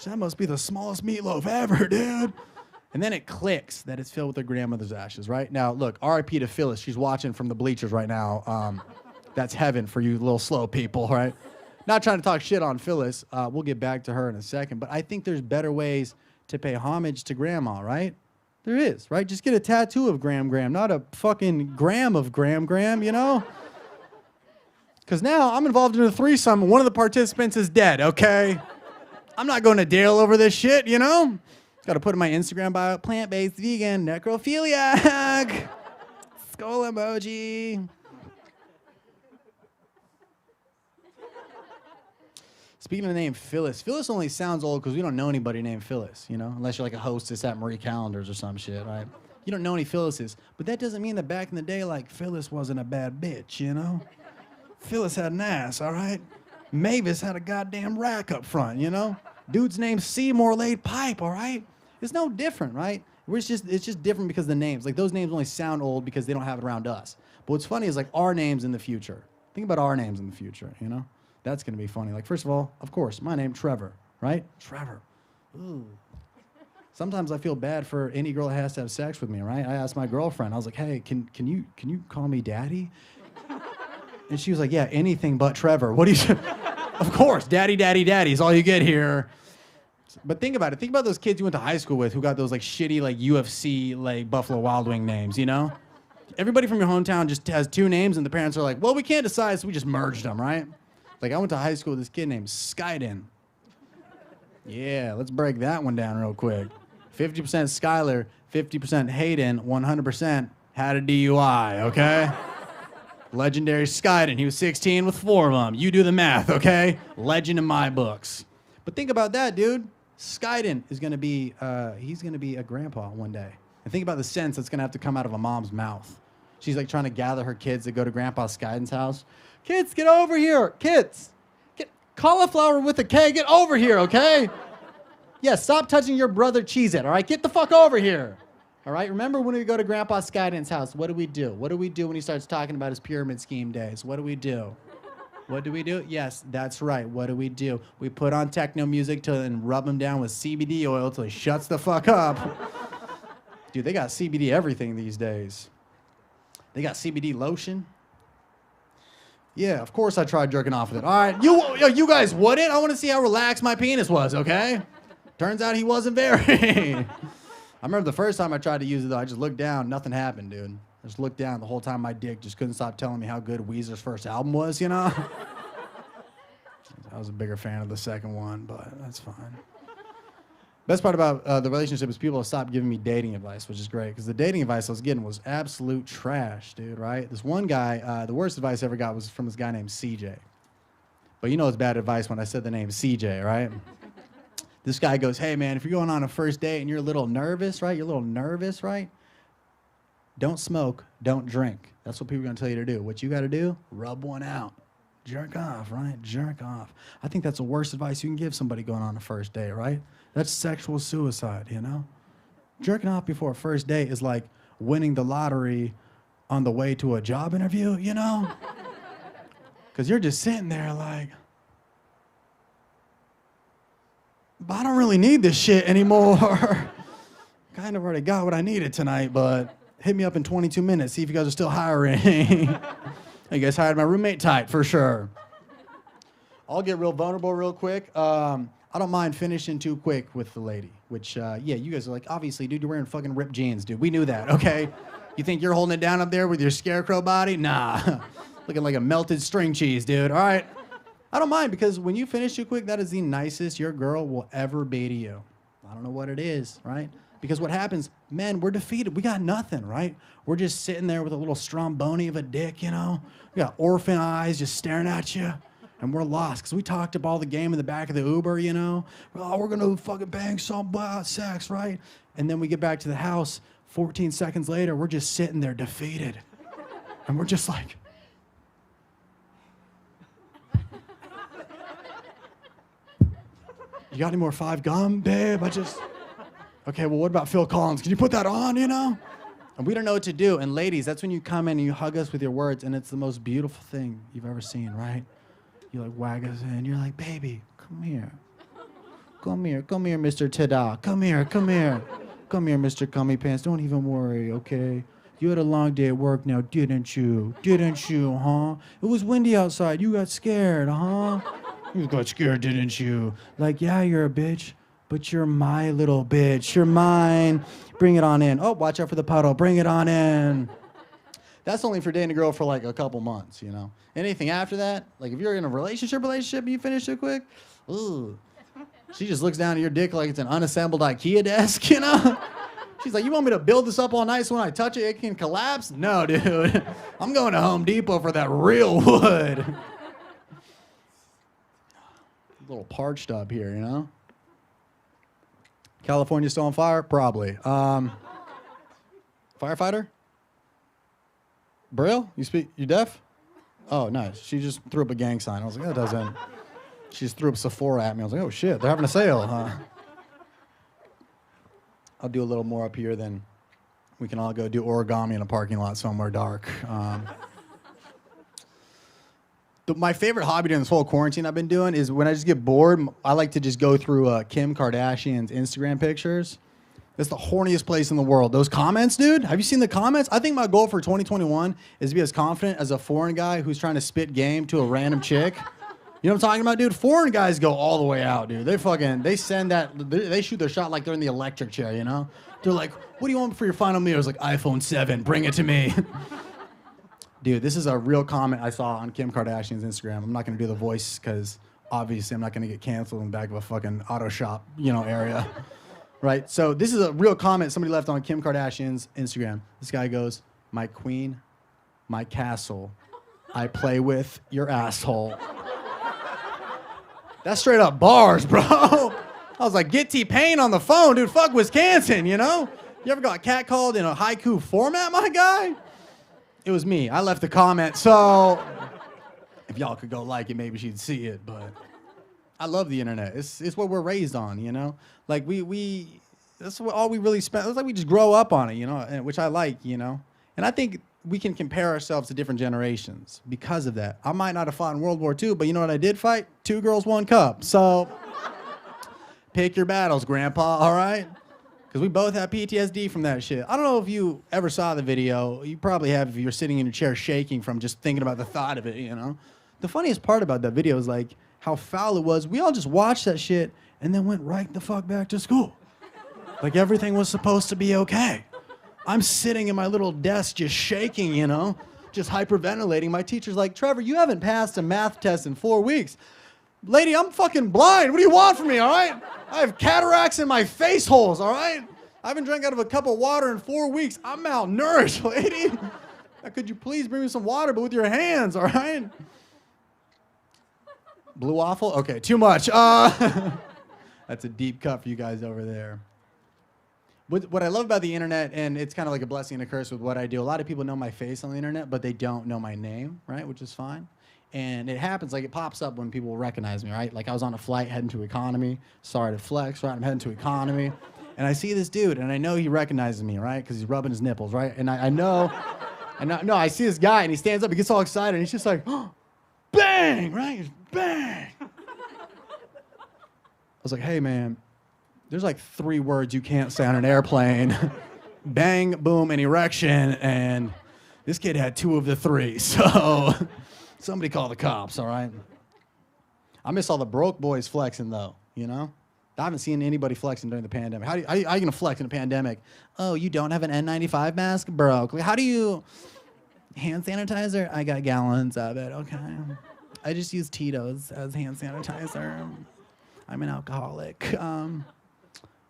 That must be the smallest meatloaf ever, dude. And then it clicks that it's filled with her grandmother's ashes, right? Now, look, RIP to Phyllis. She's watching from the bleachers right now. That's heaven for you little slow people, right? Not trying to talk shit on Phyllis. We'll get back to her in a second. But I think there's better ways to pay homage to grandma, right? There is, right? Just get a tattoo of Graham, not a fucking gram of Graham, you know? Because now I'm involved in a threesome and one of the participants is dead, okay? I'm not going to Dale over this shit, you know? Got to put in my Instagram bio, plant-based, vegan, necrophiliac. Skull emoji. Speaking of the name Phyllis, Phyllis only sounds old because we don't know anybody named Phyllis, you know? Unless you're like a hostess at Marie Callender's or some shit, right? You don't know any Phyllises. But that doesn't mean that back in the day, like, Phyllis wasn't a bad bitch, you know? Phyllis had an ass, all right? Mavis had a goddamn rack up front, you know? Dude's name Seymour laid pipe, all right? It's no different, right? It's just different because the names. Like, those names only sound old because they don't have it around us. But what's funny is, like, our names in the future. Think about our names in the future, you know? That's going to be funny. Like, first of all, of course, my name, Trevor, right? Trevor. Ooh. Sometimes I feel bad for any girl that has to have sex with me, right? I asked my girlfriend, I was like, hey, can you call me daddy? And she was like, yeah, anything but Trevor. What do you... Of course, daddy is all you get here. But think about it. Think about those kids you went to high school with who got those, like, shitty, like, UFC, like, Buffalo Wild Wing names, you know? Everybody from your hometown just has 2 names, and the parents are like, well, we can't decide, so we just merged them, right? Like, I went to high school with this kid named Skyden. Yeah, let's break that one down real quick. 50% Skyler, 50% Hayden, 100% had a DUI, okay? Legendary Skyden, he was 16 with 4 of them. You do the math, okay? Legend in my books. But think about that, dude. Skyden is gonna be, he's gonna be a grandpa one day. And think about the sense that's gonna have to come out of a mom's mouth. She's like trying to gather her kids to go to Grandpa Skyden's house. Kids, get over here. Kids, get cauliflower with a K, get over here, okay? Yeah, stop touching your brother Cheez-It, all right? Get the fuck over here. All right, remember when we go to Grandpa Skydance house, what do we do? What do we do when he starts talking about his pyramid scheme days? What do we do? What do we do? Yes, that's right. What do? We put on techno music and rub him down with CBD oil till he shuts the fuck up. Dude, they got CBD everything these days. They got CBD lotion. Yeah, of course I tried jerking off with it. All right, you guys wouldn't? I want to see how relaxed my penis was, okay? Turns out he wasn't very. I remember the first time I tried to use it, though, I just looked down. Nothing happened, dude. I just looked down the whole time. My dick just couldn't stop telling me how good Weezer's first album was, you know? I was a bigger fan of the second one, but that's fine. Best part about the relationship is people have stopped giving me dating advice, which is great, because the dating advice I was getting was absolute trash, dude, right? This one guy, the worst advice I ever got was from this guy named CJ. But you know it's bad advice when I said the name CJ, right? This guy goes, hey, man, if you're going on a first date and you're a little nervous, right? You're a little nervous, right? Don't smoke, don't drink. That's what people are going to tell you to do. What you got to do, rub one out. Jerk off, right? Jerk off. I think that's the worst advice you can give somebody going on a first date, right? That's sexual suicide, you know? Jerking off before a first date is like winning the lottery on the way to a job interview, you know? Because you're just sitting there like, but I don't really need this shit anymore. Kind of already got what I needed tonight, but hit me up in 22 minutes, see if you guys are still hiring. You guys hired my roommate tight, for sure. I'll get real vulnerable real quick. I don't mind finishing too quick with the lady, which, yeah, you guys are like, obviously, dude, you're wearing fucking ripped jeans, dude. We knew that, okay? You think you're holding it down up there with your scarecrow body? Nah. Looking like a melted string cheese, dude, all right? I don't mind, because when you finish too quick, that is the nicest your girl will ever be to you. I don't know what it is, right? Because what happens, men, we're defeated. We got nothing, right? We're just sitting there with a little stromboni of a dick, you know? We got orphan eyes just staring at you, and we're lost. Because we talked up all the game in the back of the Uber, you know? Oh, we're going to fucking bang some about sex, right? And then we get back to the house, 14 seconds later, we're just sitting there defeated. And we're just like, you got any more 5 gum, babe? Okay, well, what about Phil Collins? Can you put that on, you know? And we don't know what to do. And ladies, that's when you come in and you hug us with your words, and it's the most beautiful thing you've ever seen, right? You like wag us in. You're like, baby, come here. Come here, Mr. Tada. Come here. Come here, Mr. Gummy Pants. Don't even worry, okay? You had a long day at work now, didn't you? Didn't you, huh? It was windy outside. You got scared, huh? You got scared, didn't you? Like, yeah, you're a bitch, but you're my little bitch. You're mine. Bring it on in. Oh, watch out for the puddle. Bring it on in. That's only for dating a girl for like a couple months, you know? Anything after that, like if you're in a relationship and you finish too quick, ooh. She just looks down at your dick like it's an unassembled IKEA desk, you know? She's like, you want me to build this up all nice so when I touch it, it can collapse? No, dude. I'm going to Home Depot for that real wood. A little parched up here, you know? California still on fire? Probably. Firefighter? Braille? You deaf? Oh, nice. She just threw up a gang sign. I was like, that doesn't. She just threw up Sephora at me. I was like, oh shit, they're having a sale, huh? I'll do a little more up here, then we can all go do origami in a parking lot somewhere dark. My favorite hobby during this whole quarantine I've been doing is when I just get bored, I like to just go through Kim Kardashian's Instagram pictures. It's the horniest place in the world. Those comments, dude, have you seen the comments? I think my goal for 2021 is to be as confident as a foreign guy who's trying to spit game to a random chick. You know what I'm talking about, dude? Foreign guys go all the way out, dude. They shoot their shot like they're in the electric chair, you know? They're like, what do you want for your final meal? It's like, iPhone 7, bring it to me. Dude, this is a real comment I saw on Kim Kardashian's Instagram. I'm not gonna do the voice because obviously I'm not gonna get canceled in the back of a fucking auto shop, you know, area. Right? So this is a real comment somebody left on Kim Kardashian's Instagram. This guy goes, my queen, my castle, I play with your asshole. That's straight up bars, bro. I was like, get T-Pain on the phone, dude. Fuck Wisconsin, you know? You ever got catcalled in a haiku format, my guy? It was me. I left the comment, so if y'all could go like it, maybe she'd see it, but I love the internet. It's what we're raised on, you know? Like we that's all we really spend. It's like we just grow up on it, you know, which I like, you know? And I think we can compare ourselves to different generations because of that. I might not have fought in World War II, but you know what I did fight? 2 girls, 1 cup. So pick your battles, Grandpa, all right? Because we both have PTSD from that shit. I don't know if you ever saw the video. You probably have if you're sitting in your chair shaking from just thinking about the thought of it, you know? The funniest part about that video is like how foul it was. We all just watched that shit and then went right the fuck back to school. Like everything was supposed to be okay. I'm sitting in my little desk just shaking, you know, just hyperventilating. My teacher's like, Trevor, you haven't passed a math test in 4 weeks. Lady, I'm fucking blind. What do you want from me, all right? I have cataracts in my face holes, all right? I haven't drank out of a cup of water in 4 weeks. I'm malnourished, lady. Now, could you please bring me some water, but with your hands, all right? Blue waffle? Okay, too much. That's a deep cut for you guys over there. What I love about the internet, and it's kind of like a blessing and a curse with what I do, a lot of people know my face on the internet, but they don't know my name, right, which is fine. And it happens, like it pops up when people recognize me, right? Like I was on a flight heading to economy. Sorry to flex, right? I'm heading to economy. And I see this dude, and I know he recognizes me, right? Because he's rubbing his nipples, right? And I see this guy, and he stands up, he gets all excited, and he's just like, oh, bang, right? He's bang. I was like, hey, man, there's like 3 words you can't say on an airplane. Bang, boom, and erection, and this kid had 2 of the 3, so somebody call the cops, all right? I miss all the broke boys flexing, though, you know? I haven't seen anybody flexing during the pandemic. How are you going to flex in a pandemic? Oh, you don't have an N95 mask? Broke. How do you... Hand sanitizer? I got gallons of it, okay. I just use Tito's as hand sanitizer. I'm an alcoholic.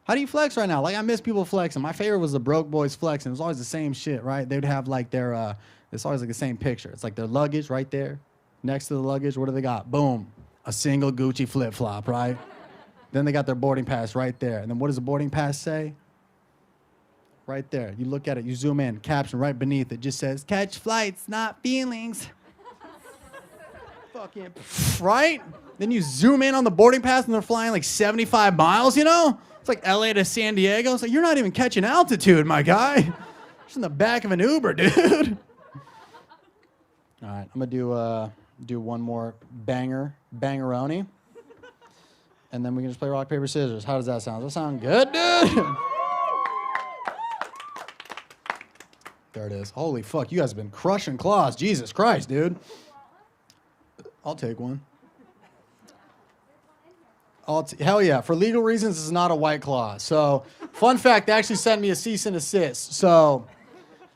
How do you flex right now? Like, I miss people flexing. My favorite was the broke boys flexing. It was always the same shit, right? They'd have, like, their, it's always, like, the same picture. It's, like, their luggage right there. Next to the luggage, what do they got? Boom. A single Gucci flip-flop, right? Then they got their boarding pass right there. And then what does the boarding pass say? Right there. You look at it, you zoom in, caption right beneath it just says, catch flights, not feelings. Fucking, right? Then you zoom in on the boarding pass and they're flying like 75 miles, you know? It's like LA to San Diego. It's like, you're not even catching altitude, my guy. Just in the back of an Uber, dude. All right, I'm gonna do one more bangeroni. And then we can just play rock, paper, scissors. How does that sound? Does that sound good, dude? There it is. Holy fuck, you guys have been crushing claws. Jesus Christ, dude. I'll take one. Hell yeah. For legal reasons, this is not a White Claw. So, fun fact, they actually sent me a cease and desist. So,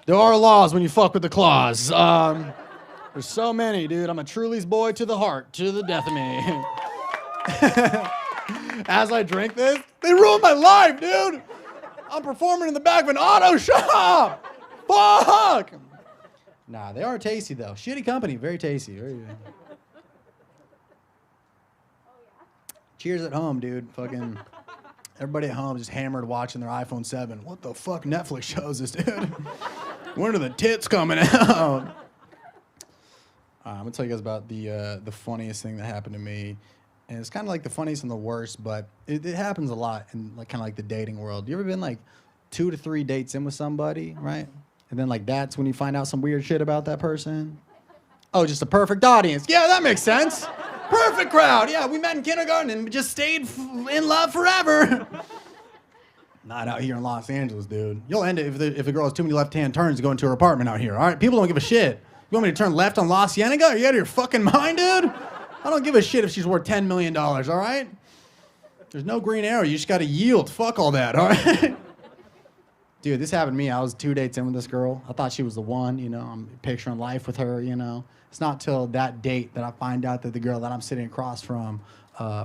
there are laws when you fuck with the claws. There's so many, dude. I'm a Truly's boy to the heart, to the death of me. As I drink this, they ruined my life, dude. I'm performing in the back of an auto shop. Fuck. Nah, they are tasty, though. Shitty company, very tasty. Cheers at home, dude. Fucking everybody at home just hammered watching their iPhone 7. What the fuck Netflix shows this, dude? When are the tits coming out? I'm going to tell you guys about the funniest thing that happened to me. And it's kind of like the funniest and the worst, but it happens a lot in like kind of like the dating world. You ever been like 2 to 3 dates in with somebody, right? And then like that's when you find out some weird shit about that person? Oh, just a perfect audience. Yeah, that makes sense. Perfect crowd. Yeah, we met in kindergarten and we just stayed in love forever. Not out here in Los Angeles, dude. You'll end it if a girl has too many left-hand turns to go into her apartment out here, all right? People don't give a shit. You want me to turn left on La Cienega? Are you out of your fucking mind, dude? I don't give a shit if she's worth $10 million, all right? There's no green arrow. You just got to yield. Fuck all that, all right? Dude, this happened to me. I was 2 dates in with this girl. I thought she was the one, you know. I'm picturing life with her, you know. It's not till that date that I find out that the girl that I'm sitting across from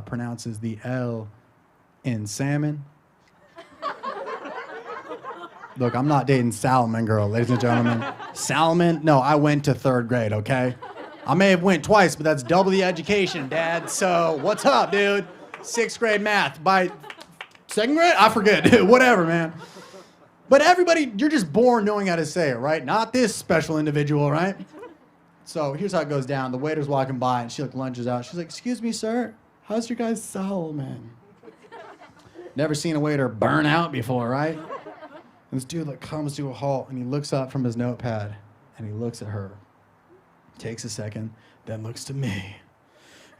pronounces the L in salmon. Look, I'm not dating Salmon girl, ladies and gentlemen. Salmon? No, I went to 3rd grade, okay? I may have went twice, but that's double the education, Dad. So what's up, dude? 6th grade math. By 2nd grade? I forget. Whatever, man. But everybody, you're just born knowing how to say it, right? Not this special individual, right? So here's how it goes down. The waiter's walking by, and she like lunges out. She's like, excuse me, sir. how's your guys' salmon? Never seen a waiter burn out before, right? And this dude like comes to a halt and he looks up from his notepad and he looks at her. Takes a second, then looks to me.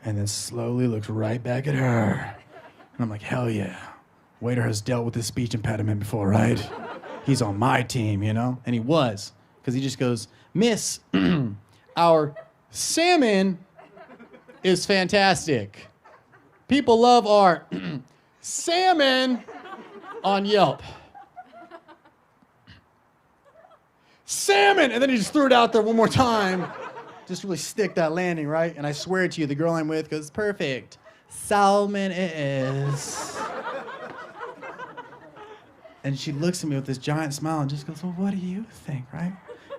And then slowly looks right back at her. And I'm like, hell yeah. Waiter has dealt with this speech impediment before, right? He's on my team, you know? And he was. Because he just goes, Miss, our salmon is fantastic. People love our salmon on Yelp. Salmon! And then he just threw it out there one more time. Just really stick that landing, right? And I swear to you, the girl I'm with goes, perfect. Salmon it is. And she looks at me with this giant smile and just goes, well, what do you think, right?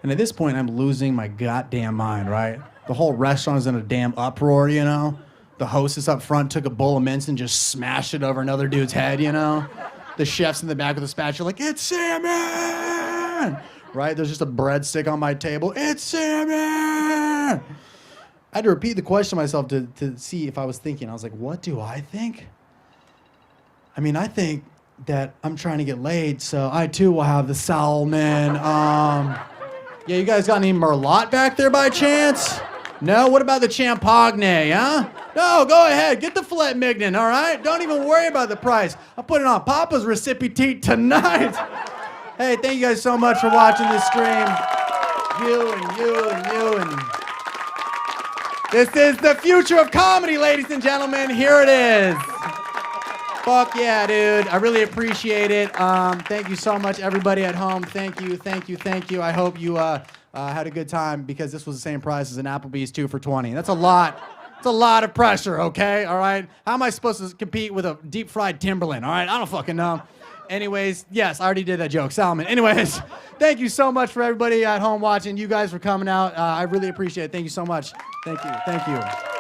And at this point, I'm losing my goddamn mind, right? The whole restaurant is in a damn uproar, you know? The hostess up front took a bowl of mince and just smashed it over another dude's head, you know? The chef's in the back with a spatula like, it's salmon! Right? There's just a breadstick on my table. It's salmon! I had to repeat the question to myself to see if I was thinking. I was like, what do I think? I mean, I think that I'm trying to get laid, so I too will have the salmon. Yeah, you guys got any merlot back there by chance? No? What about the champagne, huh? No, go ahead. Get the filet mignon, all right? Don't even worry about the price. I'll put it on Papa's recipient tonight. Hey, thank you guys so much for watching this stream. You and you and you and... This is the future of comedy, ladies and gentlemen. Here it is. Fuck yeah, dude. I really appreciate it. Thank you so much, everybody at home. Thank you, thank you, thank you. I hope you had a good time because this was the same price as an Applebee's 2 for $20. That's a lot. It's a lot of pressure, okay? All right? How am I supposed to compete with a deep-fried Timberland? All right? I don't fucking know. Anyways, yes, I already did that joke. Salmon. Anyways, thank you so much for everybody at home watching. You guys for coming out. I really appreciate it. Thank you so much. Thank you. Thank you.